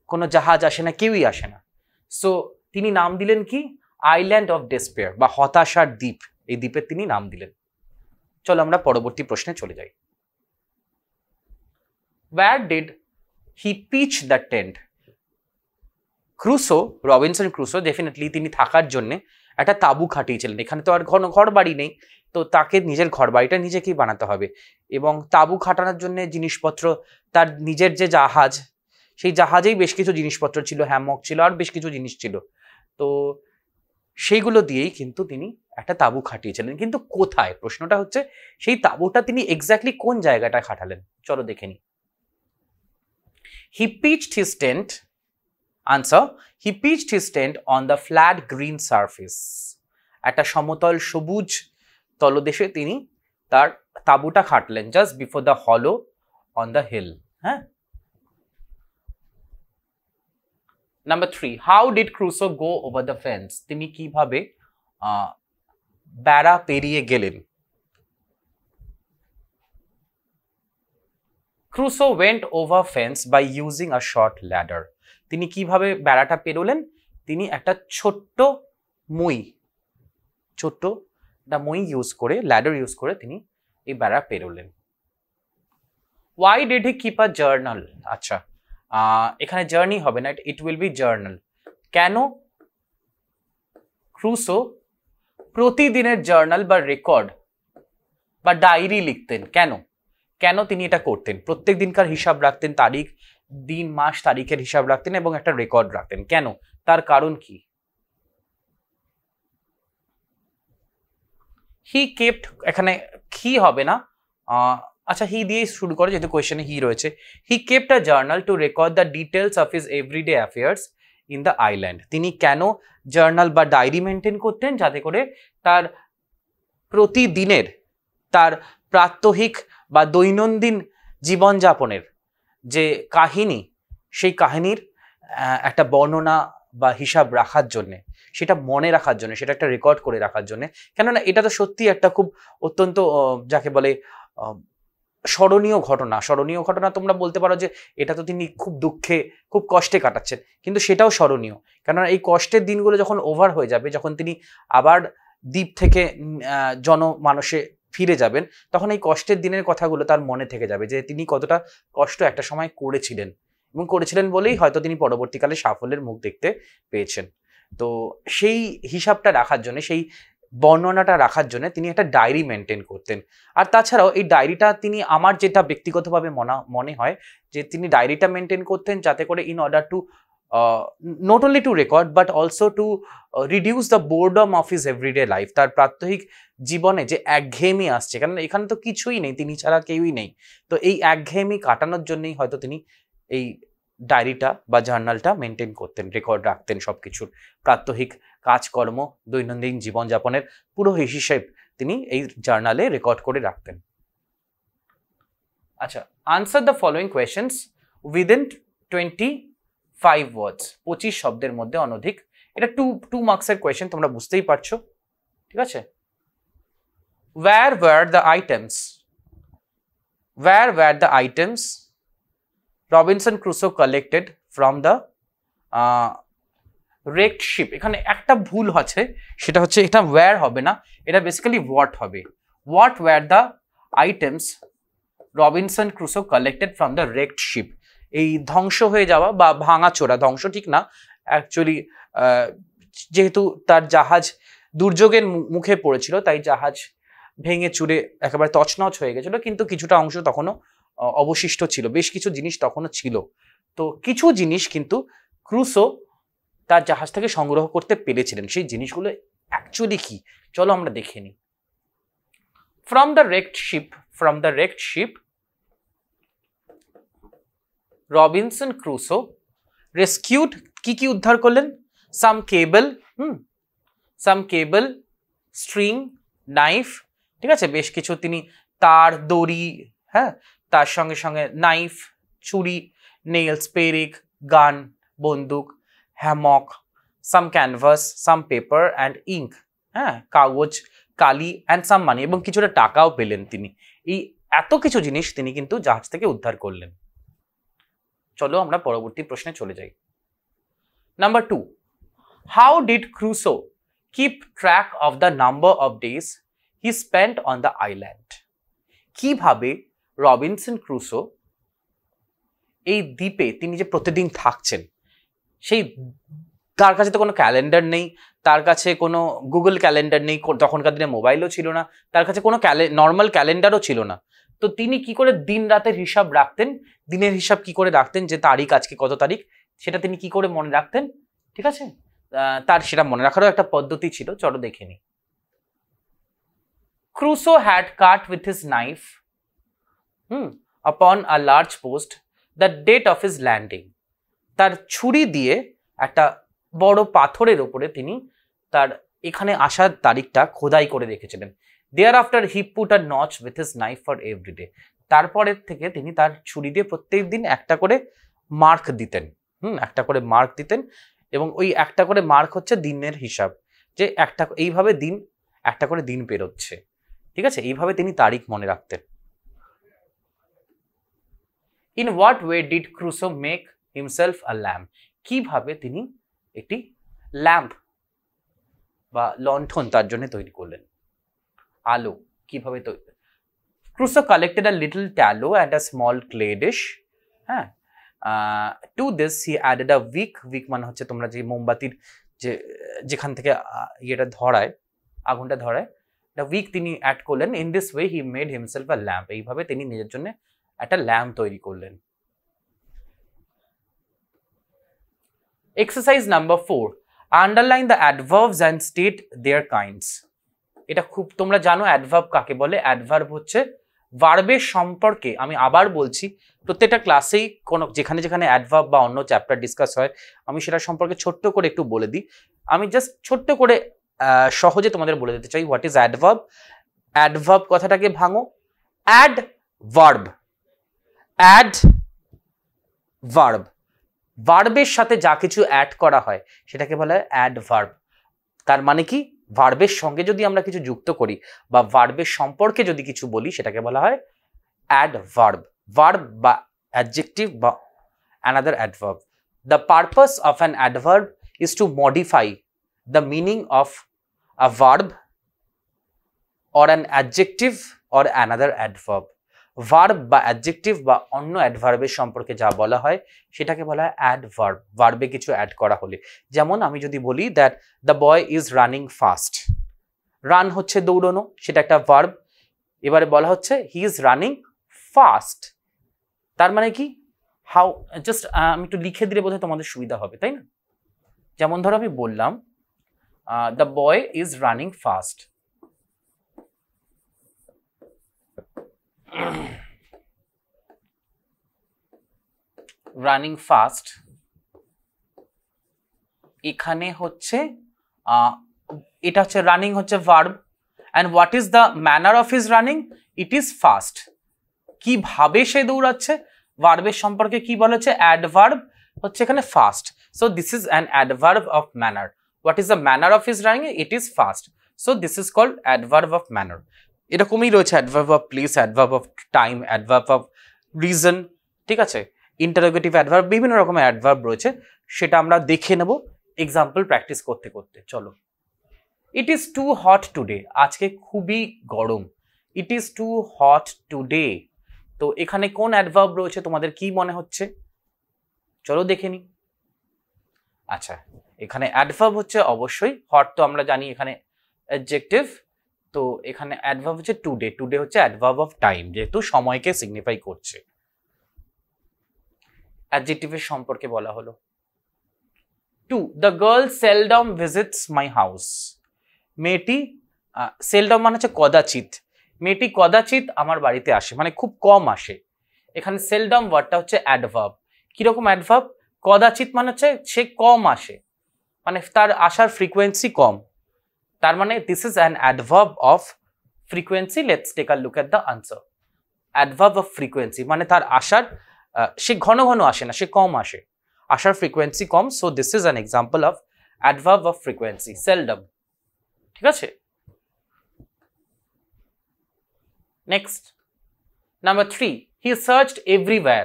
কোনো জাহাজ আসে না, কেউই আসে না। সো তিনি নাম দিলেন কি? আইল্যান্ড অফ ডেসপেয়ার বা হতাশার দ্বীপ। এই দ্বীপের তিনি নাম দিলেন। চলো আমরা পরবর্তী প্রশ্নে চলে যাই। Where did he pitch the tent? Crusoe, Robinson Crusoe definitely তিনি থাকার জন্য একটা তাঁবু খাটিয়েছিলেন। এখানে তো আর ঘর বাড়ি নেই, তো তাকে নিজের ঘর বাড়িটা নিজেকেই বানাতে হবে, এবং তাঁবু খাটানোর জন্য জিনিসপত্র, তার নিজের যে জাহাজ, সেই জাহাজেই বেশ কিছু জিনিসপত্র ছিল, হ্যামক ছিল, আর বেশ কিছু জিনিস ছিল। তো সেইগুলো দিয়েই কিন্তু তিনি একটা তাঁবু খাটিয়েছিলেন। কিন্তু কোথায়? প্রশ্নটা হচ্ছে সেই তাঁবুটা তিনি এক্স্যাক্টলি কোন জায়গাটা খাটালেন। চলো দেখে নিই। He pitched his tent. Answer: he pitched his tent on the flat green surface. একটা সমতল সবুজ তলদেশে তিনি তার তাঁবুটা খাটলেন, just before the hollow on the hill. হ্যাঁ। Number 3, how did Crusoe go over the fence? তিনি কিভাবে বেড়া পেরিয়ে গেলেন? Crusoe went over fence by using a short ladder. তিনি কিভাবে বেড়াটা পেরোলেন? তিনি একটা ছোট্ট মই ইউজ করে, ল্যাডার ইউজ করে তিনি এই বেড়া পেরোলেন। Why did he keep a journal? আচ্ছা, এখানে জার্নি হবে না, ইট উইল বি জার্নাল। কেন ক্রুসো প্রতিদিনের জার্নাল বা রেকর্ড বা ডায়েরি লিখতেন? কেন তিনি এটা করতেন? প্রত্যেক দিনকার হিসাব রাখতেন, তারিখ, দিন, মাস, তারিখের হিসাব রাখতেন এবং একটা রেকর্ড রাখতেন। কেন? তার কারণ কি? হি কেপ্ট, এখানে হি হবে না, আচ্ছা হি দিয়ে শুরু করে যেহেতু কোয়েশ্চেনে হি রয়েছে। He kept a journal to record the details of his everyday affairs in the island. তিনি কেন জার্নাল বা ডায়েরি মেনটেন করতেন? যাতে করে তার প্রতিদিনের তার প্রাত্যহিক বা দৈনন্দিন জীবনযাপনের যে কাহিনী, সেই কাহিনীর একটা বর্ণনা বা হিসাব রাখার জন্যে, সেটা মনে রাখার জন্য, সেটা একটা রেকর্ড করে রাখার জন্য। কেননা এটা তো সত্যি একটা খুব অত্যন্ত যাকে বলে স্মরণীয় ঘটনা। স্মরণীয় ঘটনা তোমরা বলতে পারো যে এটা তো তিনি খুব দুঃখে খুব কষ্টে কাটাচ্ছেন, কিন্তু সেটাও স্মরণীয়। কেননা এই কষ্টের দিনগুলো যখন ওভার হয়ে যাবে, যখন তিনি আবার দ্বীপ থেকে জনমানসে ফিরে যাবেন, তখন এই কষ্টের দিনের কথাগুলো তার মনে থেকে যাবে, যে তিনি কতটা কষ্ট একটা সময় করেছিলেন, এবং করেছিলেন বলেই হয়তো তিনি পরবর্তীকালে সাফল্যের মুখ দেখতে পেয়েছেন। তো সেই হিসাবটা রাখার জন্য, সেই বর্ণনাটা রাখার জন্য তিনি একটা ডায়েরি মেনটেন করতেন। আর তাছাড়াও এই ডায়েরিটা তিনি, আমার যেটা ব্যক্তিগতভাবে মনে হয় যে তিনি ডায়েরিটা মেনটেন করতেন যাতে করে in order to not only to record but also to reduce the boredom of his everyday life. তার প্রাত্যহিক জীবনে যে একঘেয়েমি আসছে, কারণ এখানে তো কিছুই নেই, তিনি ছাড়া কেউই নেই, তো এই একঘেয়েমি কাটানোর জন্যই হয়তো তিনি এই ডায়েরিটা বা জার্নালটা মেনটেন করতেন, রেকর্ড রাখতেন সবকিছুর, প্রাত্যহিক কাজকর্ম, দৈনন্দিন জীবনযাপনের পুরো হিসেব তিনি এই জার্নালে রেকর্ড করে রাখতেন। আচ্ছা, answer the following questions within 25 ওয়ার্ডস, 25 শব্দের মধ্যে অনধিক। এটা 2 মার্কসের কোয়েশ্চেন, তোমরা বুঝতেই পারছো, ঠিক আছে। Where were the items Robinson Crusoe collected from the wrecked ship? এখানে একটা ভুল আছে, সেটা হচ্ছে এটা where হবে না, এটা বেসিক্যালি what হবে। What were the items Robinson Crusoe collected from the wrecked ship? এই ধ্বংস হয়ে যাওয়া বা ভাঙাচোরা, ধ্বংস ঠিক না অ্যাকচুয়ালি, যেহেতু তার জাহাজ দুর্যোগের মুখে পড়েছিল, তাই জাহাজ ভেঙে চুরে একেবারে তছনছ হয়ে গেছিল, কিন্তু কিছুটা অংশ তখনও অবশিষ্ট ছিল, বেশ কিছু জিনিস তখনও ছিল। তো কিছু জিনিস কিন্তু ক্রুসো তার জাহাজ থেকে সংগ্রহ করতে পেরেছিলেন। সেই জিনিসগুলো অ্যাকচুয়ালি কি, চলো আমরা দেখে নিই। From the wrecked ship Robinson Crusoe rescued, কি উদ্ধার করলেন? সাম কেবল, স্ট্রিং, নাইফ, ঠিক আছে, বেশ কিছু তিনি তার, দড়ি, হ্যাঁ, তার সঙ্গে সঙ্গে নাইফ, ছুরি, নেইলস, পেরেক, গান, বন্দুক, Hammock, some canvas, some paper and ink, হ্যাঁ, কাগজ, কালি অ্যান্ড সাম মানি, এবং কিছুটা টাকাও পেলেন তিনি। এই এত কিছু জিনিস তিনি কিন্তু জাহাজ থেকে উদ্ধার করলেন। চলো আমরা পরবর্তী প্রশ্নে চলে যাই। Number 2, how did Crusoe keep track of the number of days he spent on the island? কিভাবে রবিনসন ক্রুসো এই দ্বীপে তিনি যে প্রতিদিন থাকছেন, সেই তার কাছে তো কোনো ক্যালেন্ডার নেই, তার কাছে কোনো গুগল ক্যালেন্ডার নেই, তখনকার দিনে মোবাইলও ছিল না, তার কাছে কোনো নর্মাল ক্যালেন্ডারও ছিল না। তো তিনি কি করে দিন রাতের হিসাব রাখতেন, দিনের হিসাব কি করে রাখতেন, যে তারিখ আজকে কত তারিখ, সেটা তিনি কি করে মনে রাখতেন, ঠিক আছে, তার সেটা মনে রাখারও একটা পদ্ধতি ছিল, চলো দেখে নিই। Crusoe had cut with his knife upon a large post the date of his landing. তার ছুরি দিয়ে একটা বড় পাথরের উপরে তিনি তার এখানে আসার তারিখটা খোদাই করে রেখেছিলেন। Thereafter he put a notch with his knife for every day. তারপরের থেকে তিনি তার ছুরি দিয়ে প্রত্যেকদিন একটা করে মার্ক দিতেন, একটা করে মার্ক দিতেন, এবং ওই একটা করে মার্ক হচ্ছে দিনের হিসাব, যে এইভাবে দিন একটা করে দিন পেরোচ্ছে, ঠিক আছে, এইভাবে তিনি তারিখ মনে রাখতেন। In what way did Crusoe make himself a lamp? কিভাবে তিনি একটি ল্যাম্প বা লণ্ঠন তার জন্য তৈরি করলেন, আলো কিভাবে তৈরি? Crusoe collected a little tallow and a small clay dish, হ্যাঁ, to this he added a wick মানে হচ্ছে তোমরা যে মোমবাতির যেখান থেকে ইয়েটা ধরায়, আগুনটা ধরায়, উইক তিনি অ্যাড করলেন। In this way he made himself a lamp, এইভাবে তিনি নিজের জন্য একটা ল্যাম্প তৈরি করলেন। Exercise number 4, underline the adverbs and state their kinds. এটা খুব তোমরা জানো অ্যাডভার্ব কাকে বলে। অ্যাডভার্ব হচ্ছে ভার্বের সম্পর্কে, আমি আবার বলছি, প্রত্যেকটা ক্লাসেই কোনো যেখানে যেখানে অ্যাডভার্ব বা অন্য চ্যাপ্টার ডিসকাস হয় আমি সেটা সম্পর্কে ছোট্ট করে একটু বলে দিই। আমি জাস্ট ছোট্ট করে সহজে তোমাদের বলে দিতে চাই হোয়াট ইজ অ্যাডভার্ব। অ্যাডভার্ব কথাটাকে ভাঙো, অ্যাড ভার্ব, অ্যাড ভার্ব, ভার্বের সাথে যা কিছু অ্যাড করা হয় সেটাকে বলা হয় অ্যাডভার্ব। তার মানে কি, ভার্বের সঙ্গে যদি আমরা কিছু যুক্ত করি বা ভার্বের সম্পর্কে যদি কিছু বলি সেটাকে বলা হয় অ্যাডভার্ব, ভার্ব বা অ্যাডজেক্টিভ বা another adverb. The purpose of an adverb is to modify the meaning of a verb or an adjective or another adverb. Verb বা অ্যাডজেক্টিভ বা অন্য অ্যাডভার্বের সম্পর্কে যা বলা হয় সেটাকে বলা হয় অ্যাডভার্ব, ভার্বে কিছু অ্যাড করা হলে। যেমন আমি যদি বলি that the boy is running fast, run হচ্ছে দৌড়ানো, সেটা একটা ভার্ব। এবারে বলা হচ্ছে হি ইজ রানিং ফাস্ট, তার মানে কি, হাউ, জাস্ট আমি একটু লিখে দিলে বোধহয় তোমাদের সুবিধা হবে, তাই না? যেমন ধরো আমি বললাম the boy is running fast, running fast, এখানে হচ্ছে এটা হচ্ছে রানিং হচ্ছে verb, and what is the manner of his running, it is fast. কিভাবে সে দৌড়াচ্ছে, ভার্বের সম্পর্কে কি বলা হচ্ছে, অ্যাডভার্ব হচ্ছে এখানে fast. So this is an adverb of manner. What is the manner of his running, it is fast. So this is called adverb of manner. এরকমই রয়েছে adverb of place, adverb of time, adverb of reason, ঠিক আছে, interrogative adverb, বিভিন্ন রকমের adverb রয়েছে, সেটা আমরা দেখে নেব এক্সাম্পল প্র্যাকটিস করতে করতে। চলো। It is too hot today, আজকে খুবই গরম। It is too hot today, তো এখানে কোন অ্যাডভার্ব রয়েছে তোমাদের কি মনে হচ্ছে? চলো দেখে নি। আচ্ছা, এখানে অ্যাডভার্ব হচ্ছে অবশ্যই, হট তো আমরা জানি এখানে অ্যাডজেক্টিভ, তো এখানে অ্যাডভার্ব হচ্ছে টুডে, টুডে হচ্ছে অ্যাডভার্ব অফ টাইম, যেহেতু সময়কে সিগনিফাই করছে। অ্যাডজেক্টিভের সম্পর্কে বলা হলো। Two, the girl seldom visits my house, মেয়েটি, সেলডম মানে হচ্ছে কদাচিৎ, মেয়েটি কদাচিৎ আমার বাড়িতে আসে, মানে খুব কম আসে। এখানে সেলডম ওয়ার্ডটা হচ্ছে অ্যাডভার্ব। কিরকম অ্যাডভার্ব? কদাচিৎ মানে হচ্ছে সে কম আসে, মানে তার আসার ফ্রিকোয়েন্সি কম, তার মানে this is an adverb of frequency. Let's take a look at the answer. Adverb of frequency মানে তার আসার, সে ঘন ঘন আসে না, সে কম আসে, আসার frequency com. So this is an example of adverb of frequency, seldom. ঠিক আছে, next number 3, he searched everywhere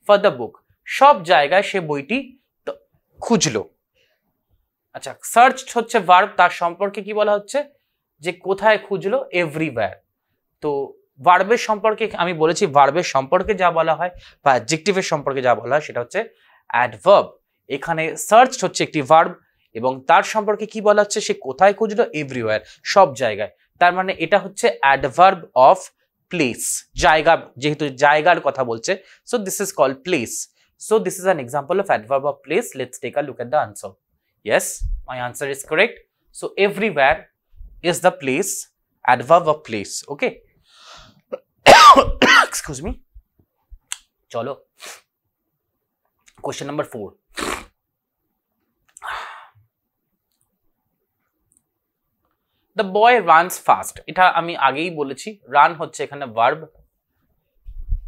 for the book, সব জায়গায় সে বইটি খুঁজলো। আচ্ছা, সার্চ হচ্ছে ভার্ব, তার সম্পর্কে কি বলা হচ্ছে, যে কোথায় খুঁজলো, এভরিওয়্যার। তো ভার্বের সম্পর্কে আমি বলেছি, ভার্বের সম্পর্কে যা বলা হয় বা অ্যাডজেক্টিভের সম্পর্কে যা বলা হয় সেটা হচ্ছে অ্যাডভার্ব। এখানে সার্চ হচ্ছে একটি ভার্ব এবং তার সম্পর্কে কি বলা হচ্ছে, সে কোথায় খুঁজলো, এভরিওয়্যার, সব জায়গায়। তার মানে এটা হচ্ছে অ্যাডভার্ব অফ প্লেস, জায়গা, যেহেতু জায়গার কথা বলছে, so this is called place. So this is an example of adverb of place. Let's take a look at the answer. Yes, my answer is correct. So everywhere is the place, adverb of place. Okay. Excuse me. Chalo. Question number 4. The boy runs fast. এটা আমি আগেই বলেছি, run হচ্ছে এখানে verb.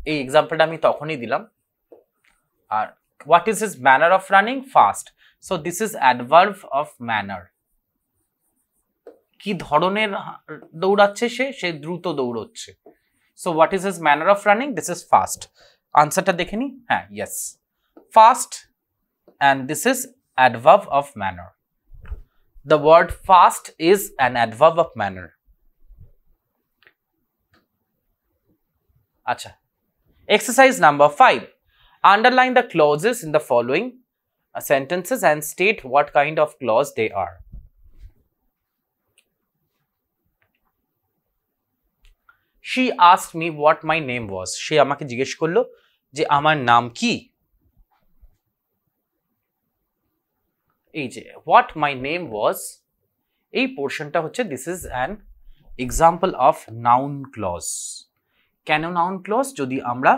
এই এক্সাম্পলটা আমি তখনই দিলাম। আর what is his manner of running? Fast. So this is adverb of manner. কি ধরনের দৌড়াচ্ছে সে দ্রুত দৌড়চ্ছে। So what is his manner of running? This is fast. আনসারটা দেখে নি। হ্যাঁ, yes, fast, and this is adverb of manner. The word fast is an adverb of manner. আচ্ছা, exercise number 5. Underline the clauses in the following sentences and state what kind of clause they are. She asked me what my name was. সে আমাকে জিজ্ঞেস করলো যে আমার নাম কি। এই যে what my name was, এই পোর্শনটা হচ্ছে this is an example of noun clause. কেন noun clause? যদি আমরা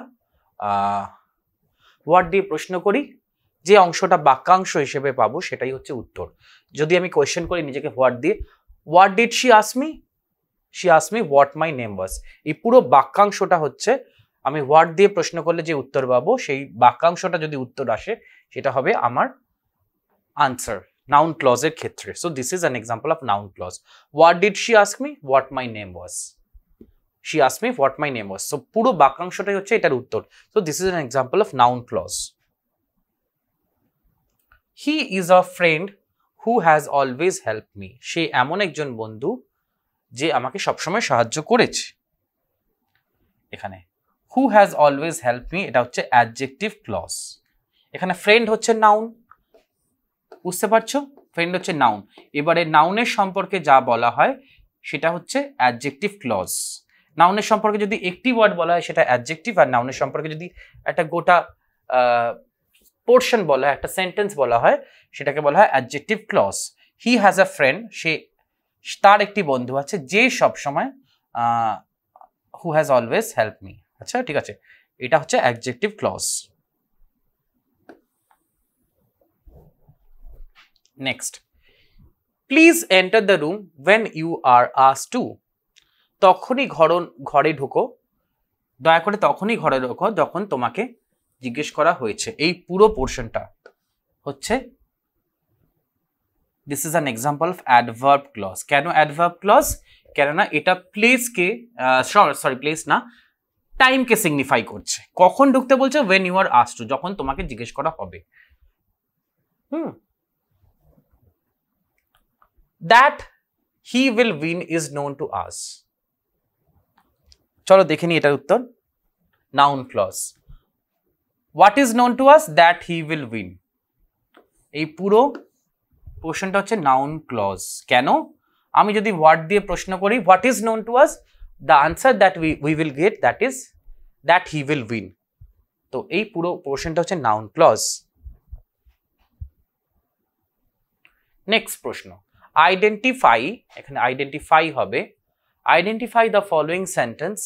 what দিয়ে প্রশ্ন করি, যে অংশটা বাক্যাংশ হিসেবে পাবো সেটাই হচ্ছে উত্তর। যদি আমি কোয়েশ্চেন করি নিজেকে হোয়াট দিয়ে, what did she ask me, she asked me what my name was. এই পুরো বাক্যাংশটা হচ্ছে আমি হোয়াট দিয়ে প্রশ্ন করলে যে উত্তর পাবো সেই বাক্যাংশটা যদি উত্তর আসে সেটা হবে আমার আনসার নাউন ক্লজের ক্ষেত্রে। So this is an example of noun clause. What did she ask me? What my name was. She ask me what my name was. So পুরো বাক্যাংশটাই হচ্ছে এটার উত্তর। So this is an example of noun clause. He is a friend who has always help me. সে এমন একজন বন্ধু যে আমাকে সবসময় সাহায্য করেছে। এখানে who has always help me এটা হচ্ছে অ্যাডজেক্টিভ ক্লজ। এখানে ফ্রেন্ড হচ্ছে নাউন, বুঝতে পারছো? ফ্রেন্ড হচ্ছে নাউন। এবারে নাউনের সম্পর্কে যা বলা হয় সেটা হচ্ছে অ্যাডজেক্টিভ ক্লজ। নাউনের সম্পর্কে যদি একটি ওয়ার্ড বলা হয় সেটা অ্যাডজেক্টিভ, আর নাউনের সম্পর্কে যদি একটা গোটা পোর্শন বলা হয়, একটা সেন্টেন্স বলা হয়, সেটাকে বলা হয় adjective clause. He has a friend, সে তার একটি বন্ধু আছে যে সব সময় who has always help me. আচ্ছা ঠিক আছে, এটা হচ্ছে adjective clause. Next, please enter the room when you are asked to. তখনই ঘরে ঢুকো, দয়া করে তখনই ঘরে ঢোকো যখন তোমাকে জিজ্ঞেস করা হয়েছে। এই পুরো পোর্শনটা হচ্ছে this is an example of adverb clause. কেন অ্যাডভার্ব ক্লজ? কেননা এটা প্লেসকে প্লেস না, টাইমকে সিগনিফাই করছে। কখন ঢুকতে বলছে? When you are asked to, যখন তোমাকে জিজ্ঞেস করা হবে। That he will win is known to us. চলো দেখে নি এটার উত্তর। Noun clause. What is known to us? That he will win. এই পুরো পোর্শনটা হচ্ছে নাউন ক্লজ। কেন? আমি যদি হোয়াট দিয়ে প্রশ্ন করি, what is known to us, the answer that we will get that is that he will win. তো এই পুরো পোর্শনটা হচ্ছে নাউন ক্লজ। নেক্সট প্রশ্ন, আইডেন্টিফাই। এখানে আইডেন্টিফাই হবে, identify the following sentence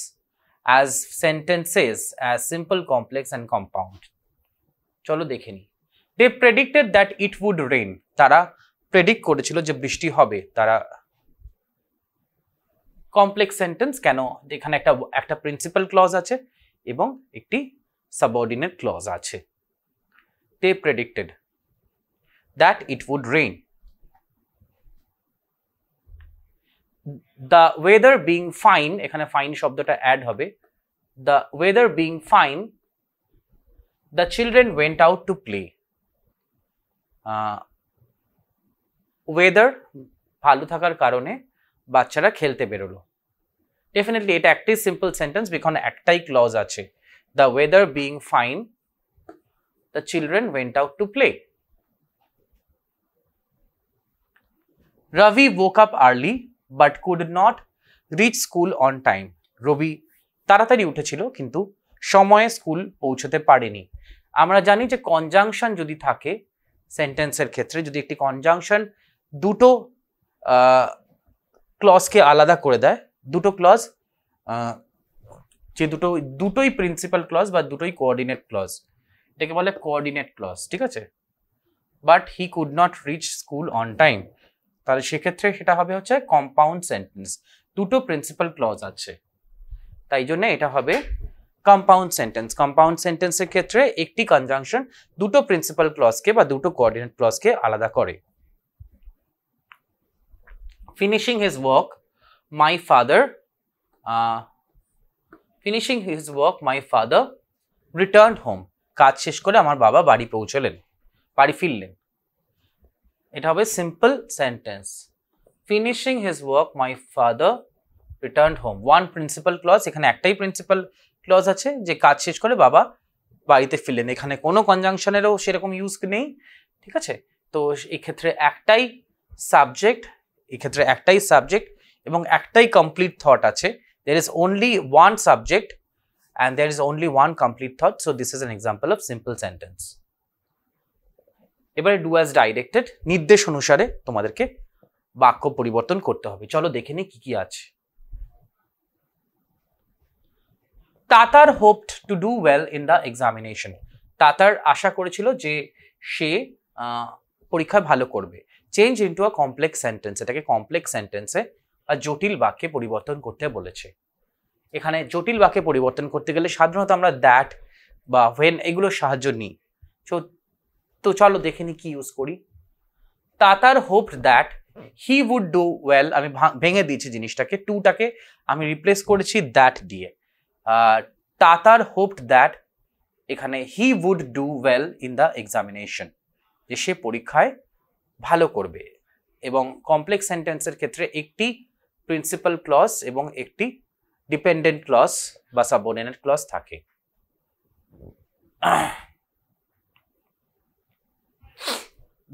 as sentences as simple, complex and compound. চলো দেখে নি। They predicted that it would rain. তারা প্রেডিক্ট করেছিল যে বৃষ্টি হবে। তারা কমপ্লেক্স সেন্টেন্স কেন? এখানে একটা প্রিন্সিপাল ক্লজ আছে এবং একটি সাবঅর্ডিনেট ক্লজ আছে। They predicted that it would rain. The weather being fine, এখানে ফাইন শব্দটা অ্যাড হবে। The weather being fine, the children went out to play. Weather ভালো থাকার কারণে বাচ্চারা খেলতে বেরোলো। ডেফিনেটলি এটা একটাই সিম্পল সেন্টেন্স, এখানে একটাই ক্লজ আছে। The weather being fine, the children went out to play. Ravi woke up early but could not reach school on time. রবি তাড়াতাড়ি উঠেছিল কিন্তু সময়ে স্কুল পৌঁছতে পারেনি। আমরা জানি যে কনজাংশন যদি থাকে সেন্টেন্সের ক্ষেত্রে, যদি একটি কনজাংশন দুটো ক্লজকে আলাদা করে দেয়, দুটো ক্লজ যে দুটোই প্রিন্সিপাল ক্লজ বা দুটোই কোঅর্ডিনেট ক্লজ, এটাকে বলে কোঅর্ডিনেট ক্লজ। ঠিক আছে, but he could not reach school on time, তাহলে সেক্ষেত্রে সেটা হবে হচ্ছে কম্পাউন্ড সেন্টেন্স। দুটো প্রিন্সিপাল ক্লজ আছে, তাই জন্য এটা হবে কম্পাউন্ড সেন্টেন্স। কম্পাউন্ড সেন্টেন্সের ক্ষেত্রে একটি কনজাংশন দুটো প্রিন্সিপাল ক্লজকে বা দুটো কোঅর্ডিনেট ক্লজকে আলাদা করে। Finishing his work my father returned home. কাজ শেষ করে আমার বাবা বাড়ি ফিরলেন। এটা হবে simple sentence. Finishing his work my father returned home, one principal clause. এখানে একটাই প্রিন্সিপাল ক্লজ আছে যে কাজ শেষ করে বাবা বাড়িতে ফিরলেন। এখানে কোনো কনজাংশনেরও সেরকম ইউজ নেই। ঠিক আছে, তো এক্ষেত্রে একটাই সাবজেক্ট এবং একটাই কমপ্লিট থট আছে। there is only one subject and there is only one complete thought, so this is an example of simple sentence. এবারে ডু অ্যাজ ডাইরেক্টেড, নির্দেশ অনুসারে তোমাদেরকে বাক্য পরিবর্তন করতে হবে। চলো দেখে নিই কি কি আছে। Tatar hoped to do well in the examination. Tatar আশা করেছিল যে সে পরীক্ষায় ভালো করবে। Change into a complex sentence, এটাকে কমপ্লেক্স সেন্টেন্সে আর জটিল বাক্যে পরিবর্তন করতে বলেছে। এখানে জটিল বাক্যে পরিবর্তন করতে গেলে সাধারণত আমরা দ্যাট বা হোয়েন এগুলোর সাহায্য নিই। তো চলো দেখে নি কি ইউজ করি। Tatar hoped that he would do well, আমি ভেঙে দিয়েছি জিনিসটাকে, টুটাকে আমি রিপ্লেস করেছি দ্যাট দিয়ে। তাতার হোপড দ্যাট, এখানে he would do well in the examination, যে সে পরীক্ষায় ভালো করবে। এবং কমপ্লেক্স সেন্টেন্সের ক্ষেত্রে একটি প্রিন্সিপাল ক্লজ এবং একটি ডিপেন্ডেন্ট ক্লজ বা সাবঅর্ডিনেট ক্লজ থাকে।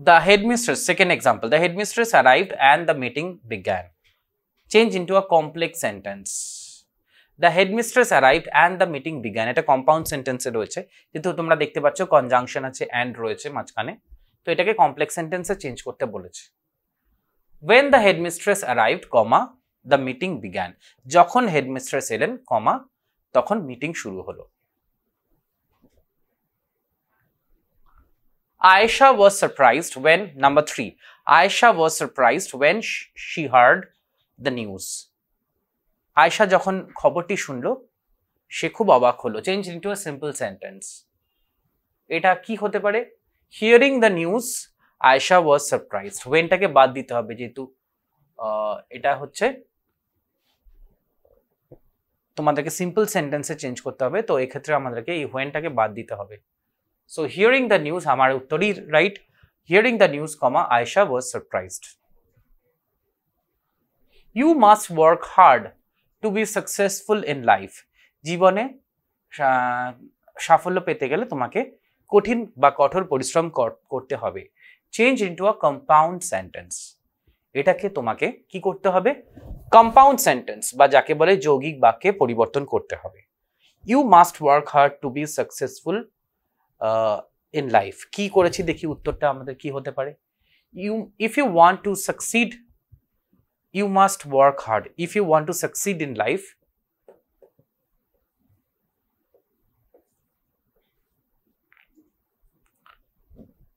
The headmistress, second example, the headmistress arrived and the meeting began. Change into a complex sentence. The headmistress arrived and the meeting began. এটা কম্পাউন্ড সেন্টেন্সে রয়েছে, কিন্তু তোমরা দেখতে পাচ্ছ কনজাংশন আছে, অ্যান্ড রয়েছে মাঝখানে, তো এটাকে কমপ্লেক্স সেন্টেন্সে চেঞ্জ করতে বলেছে। When the headmistress arrived, comma, the meeting began. যখন হেডমিস্ট্রেস এলেন, কমা, তখন মিটিং শুরু হলো। Aisha was surprised when, number 3, Aisha was surprised when she heard the news. Aisha যখন খবরটি শুনলো সে খুব অবাক হলো। Change into a simple sentence. এটা কি হতে পারে? Hearing the news Aisha was surprised. whenটাকে বাদ দিতে হবে, যেহেতু এটা হচ্ছে তোমাদেরকে সিম্পল সেন্টেন্সে চেঞ্জ করতে হবে, তো এই ক্ষেত্রে আমাদেরকে এই whenটাকে বাদ দিতে হবে। So hearing the news, আমার উত্তরই right. Hearing the news, comma, Aisha was surprised. You must work hard to be successful in life. জীবনে সাফল্য পেতে গেলে তোমাকে কঠিন বা কঠোর পরিশ্রম করতে হবে। Change into a compound sentence. এটাকে তোমাকে কি করতে হবে? কম্পাউন্ড সেন্টেন্স বা যাকে বলে যৌগিক বাক্যে পরিবর্তন করতে হবে। You must work hard to be successful in life. কি করেছি দেখি উত্তরটা আমাদের কি হতে পারে? If you want to succeed, you must work hard. If you want to succeed in life,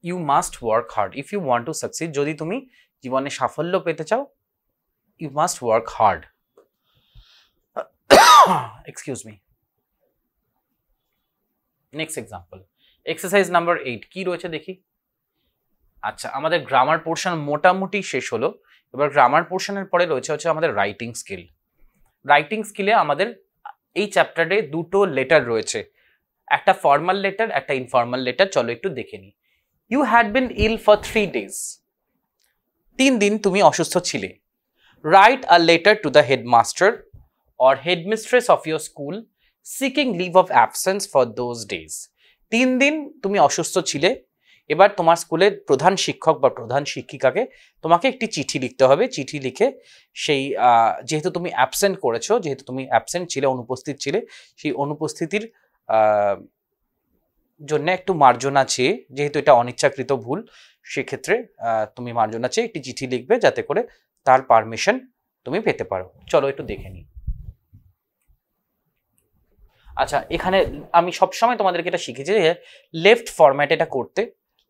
you must work hard. If you want to succeed, যদি তুমি জীবনে সাফল্য পেতে চাও, you must work hard. Excuse me. Next example. Exercise number 8 কি রয়েছে দেখি। আচ্ছা, আমাদের গ্রামার পোর্শন মোটামুটি শেষ হলো। এবার গ্রামার পোর্শনের পরে রয়েছে হচ্ছে আমাদের রাইটিং স্কিল। রাইটিং স্কিলে আমাদের এই চ্যাপ্টারে দুটো লেটার রয়েছে, একটা ফর্মাল লেটার, একটা ইনফর্মাল লেটার। চলো একটু দেখে নিই। You had been ill for 3 days. 3 দিন তুমি অসুস্থ ছিলে। Write a letter to the headmaster or headmistress of your school seeking leave of absence for those days. 3 দিন তুমি অসুস্থ ছিলে। এবার তোমার স্কুলের প্রধান শিক্ষক বা প্রধান শিক্ষিকাকে তোমাকে একটি চিঠি লিখতে হবে। চিঠি লিখে সেই যেহেতু তুমি অ্যাবসেন্ট করেছো, যেহেতু তুমি অ্যাবসেন্ট ছিলে, অনুপস্থিত ছিলে, সেই অনুপস্থিতির জন্য একটু মার্জনা চেয়ে, যেহেতু এটা অনিচ্ছাকৃত ভুল, সেক্ষেত্রে তুমি মার্জনা চেয়ে একটি চিঠি লিখবে যাতে করে তার পারমিশন তুমি পেতে পারো। চলো একটু দেখে নিই। আচ্ছা, এখানে আমি সবসময় তোমাদেরকে এটা শিখেছি যে লেফট ফরম্যাট এটা করতে,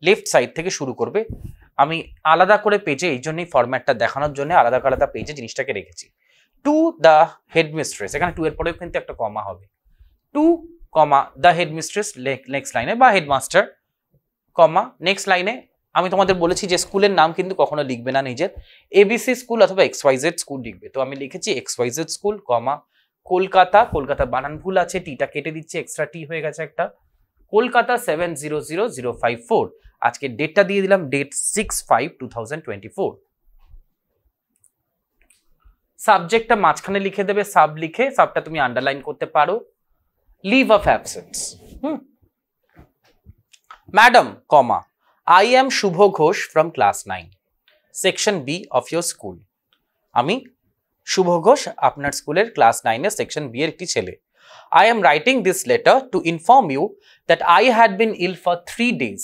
লেফট সাইড থেকে শুরু করবে। আমি আলাদা করে পেজে, এই জন্যই ফরম্যাটটা দেখানোর জন্য আলাদা আলাদা পেজে জিনিসটাকে রেখেছি। টু দ্য হেডমিস্ট্রেস, এখানে টু এর পরেও কিন্তু একটা কমা হবে। To comma the headmistress, next লাইনে, বা হেডমাস্টার, কমা নেক্সট লাইনে। আমি তোমাদের বলেছি যে স্কুলের নাম কিন্তু কখনো লিখবে না নিজের, এবিসি স্কুল অথবা XYZ স্কুল লিখবে। তো আমি লিখেছি XYZ স্কুল, কমা কলকাতা, কলকাতা বানান ভুল আছে, টিটা কেটে দিচ্ছে, এক্সট্রা টি হয়ে গেছে একটা, কলকাতা 700054। আজকে ডেটটা দিয়ে দিলাম, ডেট 6/5/2024। সাবজেক্টটা মাঝখানে লিখে দেবে, সাব লিখে, সাবটা তুমি আন্ডারলাইন করতে পারো। Leave of absence, madam, comma I am Shubho Ghosh from class 9 section B of your school. আমি শুভ ঘোষ, আপনার স্কুলের ক্লাস 9 সেকশন বি এর একটি ছেলে। I am writing this letter to inform you that I had been ill for 3 days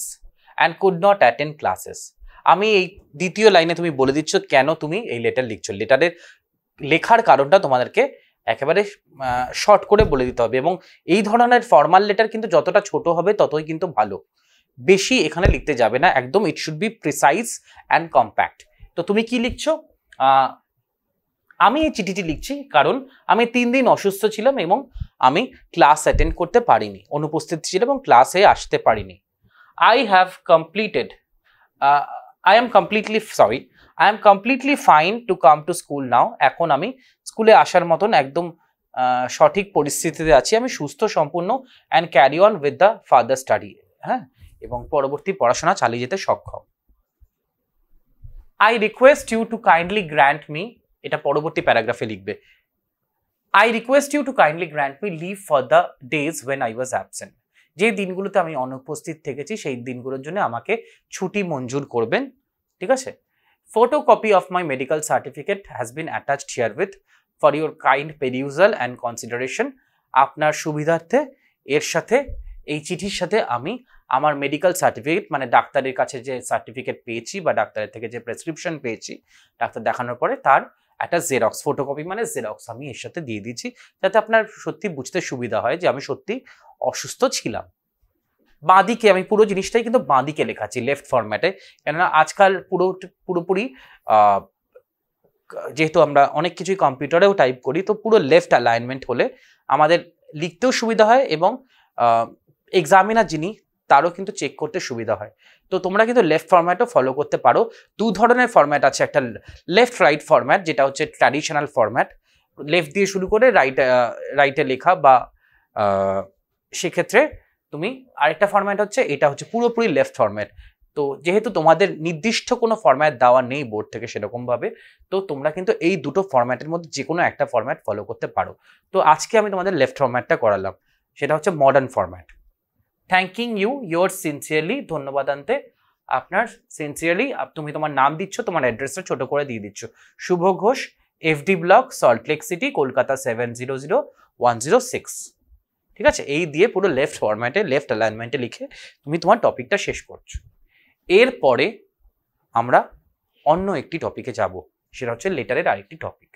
and could not attend classes. আমি এই দ্বিতীয় লাইনে তুমি বলে দিচ্ছ কেন তুমি এই লেটার লিখছো। লেটারের লেখার কারণটা তোমাদেরকে একেবারে শর্ট করে বলে দিতে হবে, এবং এই ধরনের ফর্মাল লেটার কিন্তু যতটা ছোট হবে ততই কিন্তু ভালো। বেশি এখানে লিখতে যাবে না, একদম it should be precise and compact. তো তুমি কি লিখছো? আমি এই চিঠিটি লিখছি কারণ আমি 3 দিন অসুস্থ ছিলাম এবং আমি ক্লাস অ্যাটেন্ড করতে পারিনি, অনুপস্থিত ছিলাম এবং ক্লাসে আসতে পারিনি। I am completely fine to come to school now. এখন আমি স্কুলে আসার মতন একদম সঠিক পরিস্থিতিতে আছি, আমি সুস্থ সম্পূর্ণ and carry on with the further study, হ্যাঁ, এবং পরবর্তী পড়াশোনা চালিয়ে যেতে সক্ষম। I request you to kindly grant me, এটা পরবর্তী প্যারাগ্রাফে লিখবে, I request you to kindly grant me leave for the days when I was absent. যে দিনগুলোতে আমি অনুপস্থিত থেকেছি সেই দিনগুলোর জন্য আমাকে ছুটি মঞ্জুর করবেন, ঠিক আছে। Photocopy of my medical certificate has been attached herewith for your kind perusal and consideration. আপনার সুবিধার্থে এর সাথে এই চিঠির সাথে আমি আমার মেডিকেল সার্টিফিকেট, মানে ডাক্তারের কাছে যে সার্টিফিকেট পেয়েছি বা ডাক্তারের থেকে যে প্রেসক্রিপশন পেয়েছি ডাক্তার দেখানোর পরে, তার একটা জেরক্স, ফটোকপি মানে জেরক্স আমি এর সাথে দিয়ে দিচ্ছি, যাতে আপনার সত্যি বুঝতে সুবিধা হয় যে আমি সত্যি অসুস্থ ছিলাম। বাঁদিকে আমি পুরো জিনিসটাই কিন্তু বাঁদিকে লেখাচ্ছি, লেফট ফরম্যাটে, কেননা আজকাল পুরোপুরি যেহেতু আমরা অনেক কিছুই কম্পিউটারেও টাইপ করি, তো পুরো লেফট অ্যালাইনমেন্ট হলে আমাদের লিখতেও সুবিধা হয় এবং এক্সামিনার যিনি তারও কিন্তু চেক করতে সুবিধা হয়। তো তোমরা কিন্তু লেফট ফরম্যাটও ফলো করতে পারো। 2 ধরনের ফরম্যাট আছে, একটা লেফট রাইট ফরম্যাট যেটা হচ্ছে ট্র্যাডিশনাল ফরম্যাট, লেফট দিয়ে শুরু করে রাইটে লেখা, বা সেক্ষেত্রে তুমি আরেকটা ফরম্যাট হচ্ছে, এটা হচ্ছে পুরোপুরি লেফট ফরম্যাট। তো যেহেতু তোমাদের নির্দিষ্ট কোনো ফরম্যাট দেওয়া নেই বোর্ড থেকে সেরকমভাবে, তো তোমরা কিন্তু এই দুটো ফরম্যাটের মধ্যে যে কোনো একটা ফরম্যাট ফলো করতে পারো। তো আজকে আমি তোমাদের লেফট ফরম্যাটটা করালাম, সেটা হচ্ছে modern format. Thanking you, your sincerely, ধন্যবাদ আনতে আপনার সিনসিয়ারলি, তুমি তোমার নাম দিচ্ছ, তোমার অ্যাড্রেসটা ছোট করে দিয়ে দিচ্ছ, Shubho Ghosh, FD block, Salt Lake city, Kolkata 700106, ঠিক আছে। এই দিয়ে পুরো লেফট ফরম্যাটে, লেফট অ্যালাইনমেন্টে লিখে তুমি তোমার টপিকটা শেষ করছো। এরপরে আমরা অন্য একটি টপিকে যাব, সেটা হচ্ছে লেটারের আরেকটি topic,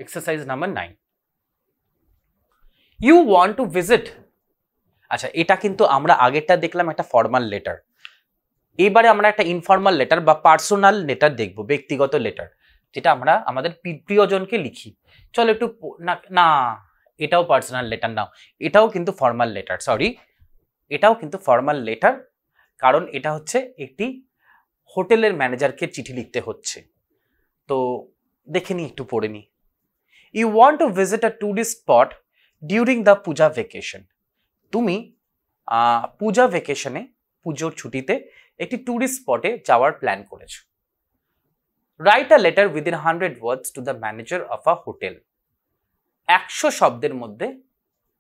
exercise number 9। You want to visit, আচ্ছা এটা কিন্তু আমরা আগেরটা দেখলাম একটা ফর্মাল লেটার, এবারে আমরা একটা ইনফর্মাল লেটার বা পার্সোনাল লেটার দেখব, ব্যক্তিগত লেটার, যেটা আমরা আমাদের প্রিয়জনকে লিখি। চলো একটু না, এটাও পার্সোনাল লেটার নাও, এটাও কিন্তু ফর্মাল লেটার, সরি এটাও কিন্তু ফর্মাল লেটার, কারণ এটা হচ্ছে একটি হোটেলের ম্যানেজারকে চিঠি লিখতে হচ্ছে। তো দেখে নি, একটু পড়ে নি। You want to visit a tourist spot during the Puja vacation, তুমি পূজা ভেকেশনে, পুজোর ছুটিতে একটি ট্যুরিস্ট স্পটে যাওয়ার প্ল্যান করেছো। Right a letter within 100 words to the manager of a hotel, 100 শব্দের মধ্যে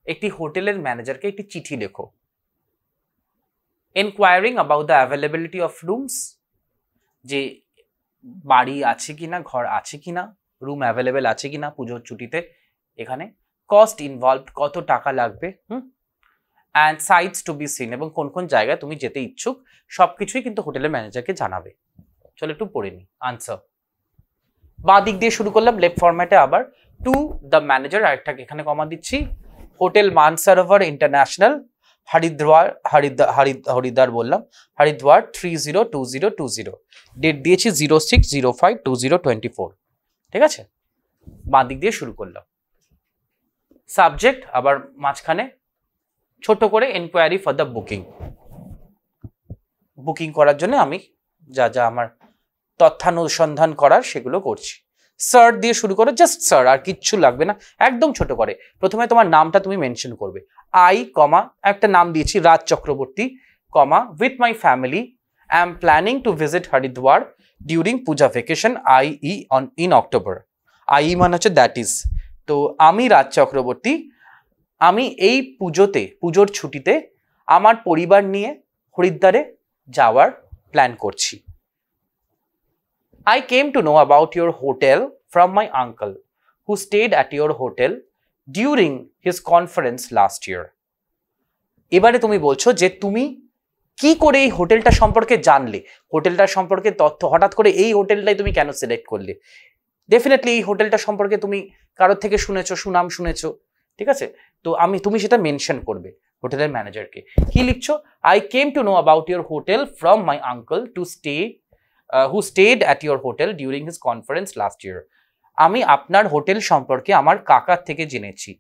একটি হোটেলের ম্যানেজারকে একটি চিঠি লেখো। এনকোয়ারিং about the availability of rooms, যে বাড়ি আছে কিনা, ঘর আছে কিনা, রুম অ্যাভেলেবেল আছে কিনা পুজোর ছুটিতে এখানে। কস্ট ইনভলভড, কত টাকা লাগবে, and sights to be seen, এবং কোন কোন জায়গায় তুমি যেতে ইচ্ছুক, সবকিছুই কিন্তু হোটেলের ম্যানেজারকে জানাবে। চলো একটু পড়ে নি আনসার। বাঁ দিক দিয়ে শুরু করলাম লেফট ফরম্যাটে, আবার টু দ্য ম্যানেজার, আরেকটা এখানে কমা দিচ্ছি, হোটেল মানসরোভার ইন্টারন্যাশনাল, হরিদ্বার বললাম, হরিদ্বার 302020, ডেট দিয়েছি 06/05/2024, ঠিক আছে। বাঁ দিক দিয়ে শুরু করলাম। সাবজেক্ট আবার মাঝখানে ছোট করে enquiry for the booking, booking করার জন্য আমি যা যা আমার তথ্যানুসন্ধান করার সেগুলো করছি। স্যার দিয়ে শুরু করো, জাস্ট স্যার, আর কিচ্ছু লাগবে না, একদম ছোট করে। প্রথমে তোমার নামটা তুমি মেনশন করবে, আই কমা একটা নাম দিয়েছি Raj Chakraborty, comma with my family I am planning to visit Haridwar during puja vacation in October. I মানে হচ্ছে দ্যাট ইজ, তো আমি রাজ চক্রবর্তী, আমি এই পুজোর ছুটিতে আমার পরিবার নিয়ে হরিদ্বারে যাওয়ার প্ল্যান করছি। I came to know about your hotel from my uncle who stayed at your hotel during his conference last year. এবারে তুমি বলছো যে তুমি কি করে এই হোটেলটা সম্পর্কে জানলে, হোটেলটার সম্পর্কে তথ্য হঠাৎ করে এই হোটেলটাই তুমি কেন সিলেক্ট করলে। ডেফিনেটলি এই হোটেলটা সম্পর্কে তুমি কারোর থেকে শুনেছো, সুনাম শুনেছো, ঠিক আছে। তো তুমি সেটা মেনশন করবে হোটেলের ম্যানেজারকে। কি লিখছো, I came to know about your hotel from my uncle who stayed at your hotel during his conference last year. আমি আপনার হোটেল সম্পর্কে আমার কাকার থেকে জেনেছি,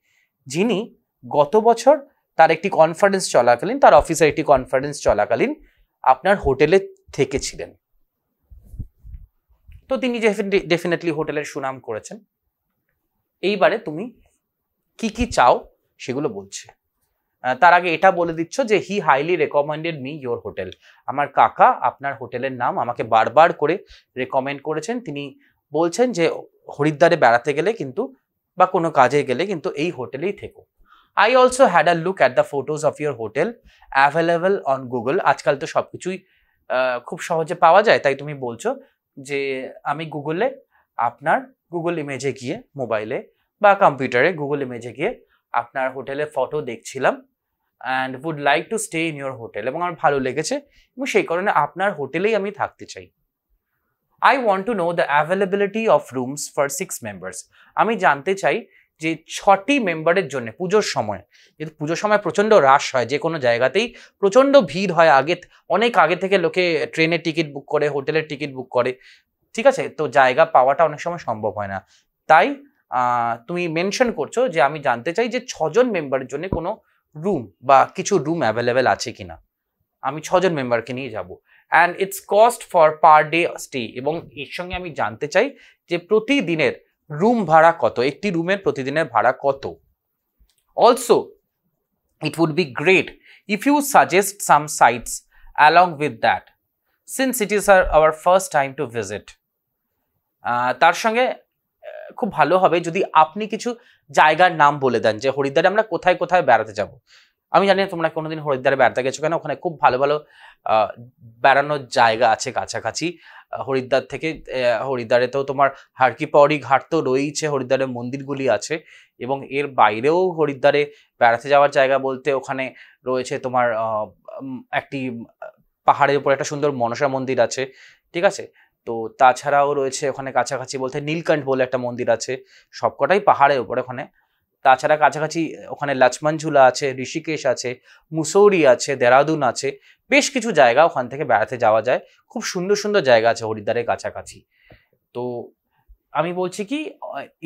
যিনি গত বছর তার একটি কনফারেন্স চলাকালীন, তার অফিসের একটি কনফারেন্স চলাকালীন আপনার হোটেলে থেকেছিলেন। তো তিনি ডেফিনেটলি হোটেলের সুনাম করেছেন। এইবারে তুমি কি কি চাও সেগুলো বলছে। তার আগে এটা বলে দিচ্ছ যে he highly recommended me your hotel. আমার কাকা আপনার হোটেলের নাম আমাকে বারবার করে রেকমেন্ড করেছেন। তিনি বলছেন যে হরিদ্বারে বেড়াতে গেলে কিন্তু বা কোনো কাজে গেলে কিন্তু এই হোটেলেই থেকো। I also had a look at the photos of your hotel available on Google. আজকাল তো সবকিছুই খুব সহজে পাওয়া যায়, তাই তুমি বলছো যে আমি গুগলে আপনার গুগল ইমেজে গিয়ে, মোবাইলে বা কম্পিউটারে গুগল ইমেজে গিয়ে আপনার হোটেলের ফটো দেখছিলাম and would like to stay in your hotel, এবং আমার ভালো লেগেছে এবং সেই কারণে আপনার হোটেলেই আমি থাকতে চাই। I want to know the availability of rooms for 6 members. আমি জানতে চাই যে 6টি মেম্বারের জন্য পুজোর সময়, যেহেতু পুজোর সময় প্রচণ্ড রাশ হয়, যে কোনো জায়গাতেই প্রচণ্ড ভিড় হয়, অনেক আগে থেকে লোকে ট্রেনের টিকিট বুক করে, হোটেলের টিকিট বুক করে, ঠিক আছে, তো জায়গা পাওয়াটা অনেক সময় সম্ভব হয় না। তাই তুমি মেনশন করছো যে আমি জানতে চাই যে 6 জন মেম্বারের জন্য কোনো রুম বা কিছু রুম অ্যাভেলেবেল আছে কিনা। আমি 6 জন মেম্বারকে নিয়ে যাব। And it's cost for per day stay, এবং এর সঙ্গে আমি জানতে চাই যে প্রতিদিনের রুম ভাড়া কত, একটি রুমের প্রতিদিনের ভাড়া কত। Also it would be great if you suggest some sights along with that, since it is our first time to visit. তার সঙ্গে খুব ভালো হবে যদি আপনি কিছু জায়গার নাম বলে দেন, যে হরিদ্বারে আমরা কোথায় কোথায় বেড়াতে যাব। আমি জানি না তোমরা কোনোদিন হরিদ্বারে বেড়াতে গেছো কেন, ওখানে খুব ভালো ভালো বেড়ানোর জায়গা আছে কাছাকাছি। হরিদ্বার থেকে হরিদ্বারে তো তোমার হারকি পাউরি ঘাট তো রয়েছে, হরিদ্বারের মন্দিরগুলি আছে, এবং এর বাইরেও হরিদ্বারে বেড়াতে যাওয়ার জায়গা বলতে ওখানে রয়েছে তোমার একটি পাহাড়ের উপর একটা সুন্দর মনসা মন্দির আছে, ঠিক আছে। তো তাছাড়াও রয়েছে ওখানে কাছাকাছি বলতে নীলকণ্ঠ বলে একটা মন্দির আছে, সবকটাই পাহাড়ের উপরে ওখানে। তাছাড়া কাছাকাছি ওখানে লক্ষ্মণ ঝুলা আছে, ঋষিকেশ আছে, মুসৌরি আছে, দেরাদুন আছে, বেশ কিছু জায়গা ওখান থেকে বেড়াতে যাওয়া যায়। খুব সুন্দর সুন্দর জায়গা আছে হরিদ্বারের কাছাকাছি। তো আমি বলছি কি,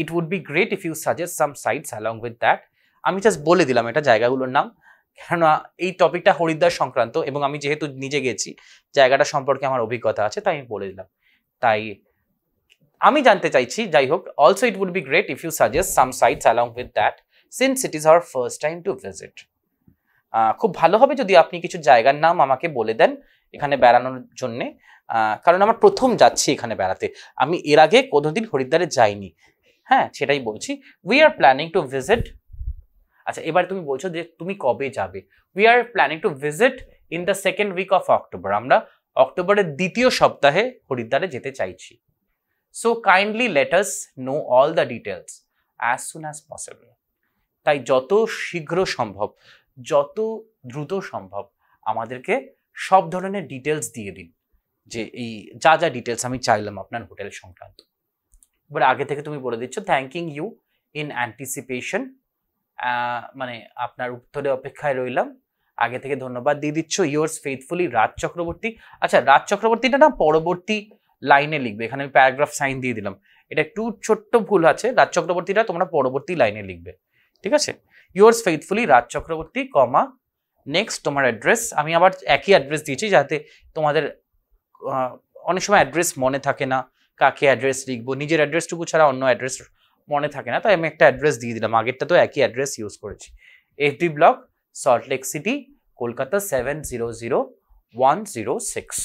it would be great if you suggest some sights along with that. আমি জাস্ট বলে দিলাম এটা জায়গাগুলোর নাম, কেননা এই টপিকটা হরিদ্বার সংক্রান্ত এবং আমি যেহেতু নিজে গেছি, জায়গাটা সম্পর্কে আমার অভিজ্ঞতা আছে, তাই আমি বলে দিলাম। তাই আমি জানতে চাইছি, যাই হোক, also it would be great if you suggest some sights along with that since it is our first time to visit. খুব ভালো হবে যদি আপনি কিছু জায়গার নাম আমাকে বলে দেন এখানে বেড়ানোর জন্যে, কারণ আমার প্রথম যাচ্ছি এখানে বেড়াতে, আমি এর আগে কোনোদিন হরিদ্বারে যাইনি। হ্যাঁ, সেটাই বলছি। We are planning to visit. আচ্ছা, এবার তুমি বলছো যে তুমি কবে যাবে। We are planning to visit in the second week of October. আমরা অক্টোবরের দ্বিতীয় সপ্তাহে হরিদ্বারে যেতে চাইছি। So kindly let us know all the details as soon as possible. তাই যত শীঘ্র সম্ভব, যত দ্রুত সম্ভব আমাদেরকে সব ধরনের ডিটেলস দিয়ে দিন, যে এই যা যা ডিটেলস আমি চাইলাম আপনার হোটেল সংক্রান্ত। এবার আগে থেকে তুমি বলে দিচ্ছ থ্যাঙ্কিং ইউ ইন অ্যান্টিসিপেশন, মানে আপনার উত্তরে অপেক্ষায় রইলাম, আগে থেকে ধন্যবাদ দিয়ে দিচ্ছ। Yours faithfully Raj Chakraborty. আচ্ছা, রাজ চক্রবর্তীটা না পরবর্তী লাইনে লিখবে, এখানে আমি প্যারাগ্রাফ সাইন দিয়ে দিলাম, এটা একটু ছোট্ট ভুল আছে। রাজ চক্রবর্তীটা তোমরা পরবর্তী লাইনে লিখবে, ঠিক আছে। ইয়োর্স ফেথফুলি রাজ চক্রবর্তী, কমা, নেক্সট তোমার অ্যাড্রেস। আমি আবার একই অ্যাড্রেস দিয়েছি যাতে তোমাদের অনেক সময় অ্যাড্রেস মনে থাকে না, কাকে অ্যাড্রেস লিখবো, নিজের অ্যাড্রেসটুকু ছাড়া অন্য অ্যাড্রেস মনে থাকে না, তাই আমি একটা অ্যাড্রেস দিয়ে দিলাম। আগেরটা তো একই অ্যাড্রেস ইউজ করেছি। FD block, Salt Lake city, Kolkata 700106।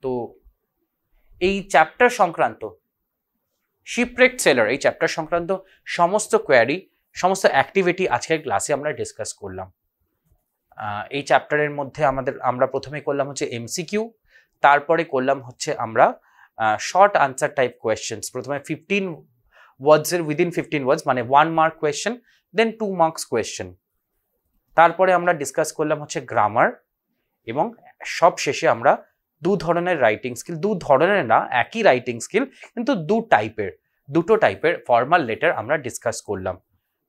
তো এই চ্যাপ্টার সংক্রান্ত শিপরেক্ট সেলার, এই চ্যাপ্টার সংক্রান্ত সমস্ত কোয়ারি, সমস্ত অ্যাক্টিভিটি আজকের ক্লাসে আমরা ডিসকাস করলাম। এই চ্যাপ্টারের মধ্যে আমরা প্রথমে করলাম হচ্ছে এমসিকিউ, তারপরে করলাম হচ্ছে আমরা শর্ট আনসার টাইপ কোয়েশ্চেন্স। প্রথমে 15 ওয়ার্ডসের উইদিন 15 ওয়ার্ডস মানে 1 মার্ক কোয়েশ্চেন, দেন 2 মার্কস কোয়েশ্চেন। তারপরে আমরা ডিসকাস করলাম হচ্ছে গ্রামার, এবং সব শেষে আমরা দু ধরনের রাইটিং স্কিল, দু ধরনের না, একই রাইটিং স্কিল কিন্তু দুটো টাইপের ফর্মাল লেটার আমরা ডিসকাস করলাম।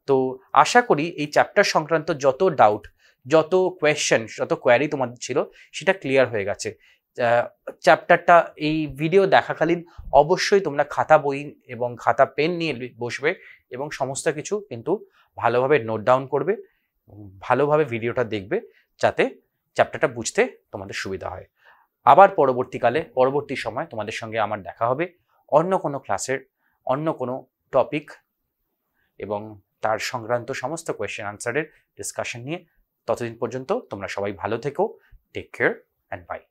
তো আশা করি এই চ্যাপ্টার সংক্রান্ত যত ডাউট, যত কোয়েশ্চেন, যত কোয়ারি তোমাদের ছিল সেটা ক্লিয়ার হয়ে গেছে। চ্যাপ্টারটা এই ভিডিও দেখাকালীন অবশ্যই তোমরা খাতা বই এবং খাতা পেন নিয়ে বসবে এবং সমস্ত কিছু কিন্তু ভালোভাবে নোট ডাউন করবে, ভালোভাবে ভিডিওটা দেখবে যাতে চ্যাপ্টারটা বুঝতে তোমাদের সুবিধা হয়। আবার পরবর্তী সময় তোমাদের সঙ্গে আমার দেখা হবে অন্য কোনো ক্লাসের অন্য কোনো টপিক এবং তার সংক্রান্ত সমস্ত কোয়েশ্চেন আনসারের ডিসকাশন নিয়ে। ততদিন পর্যন্ত তোমরা সবাই ভালো থেকো। Take care and by.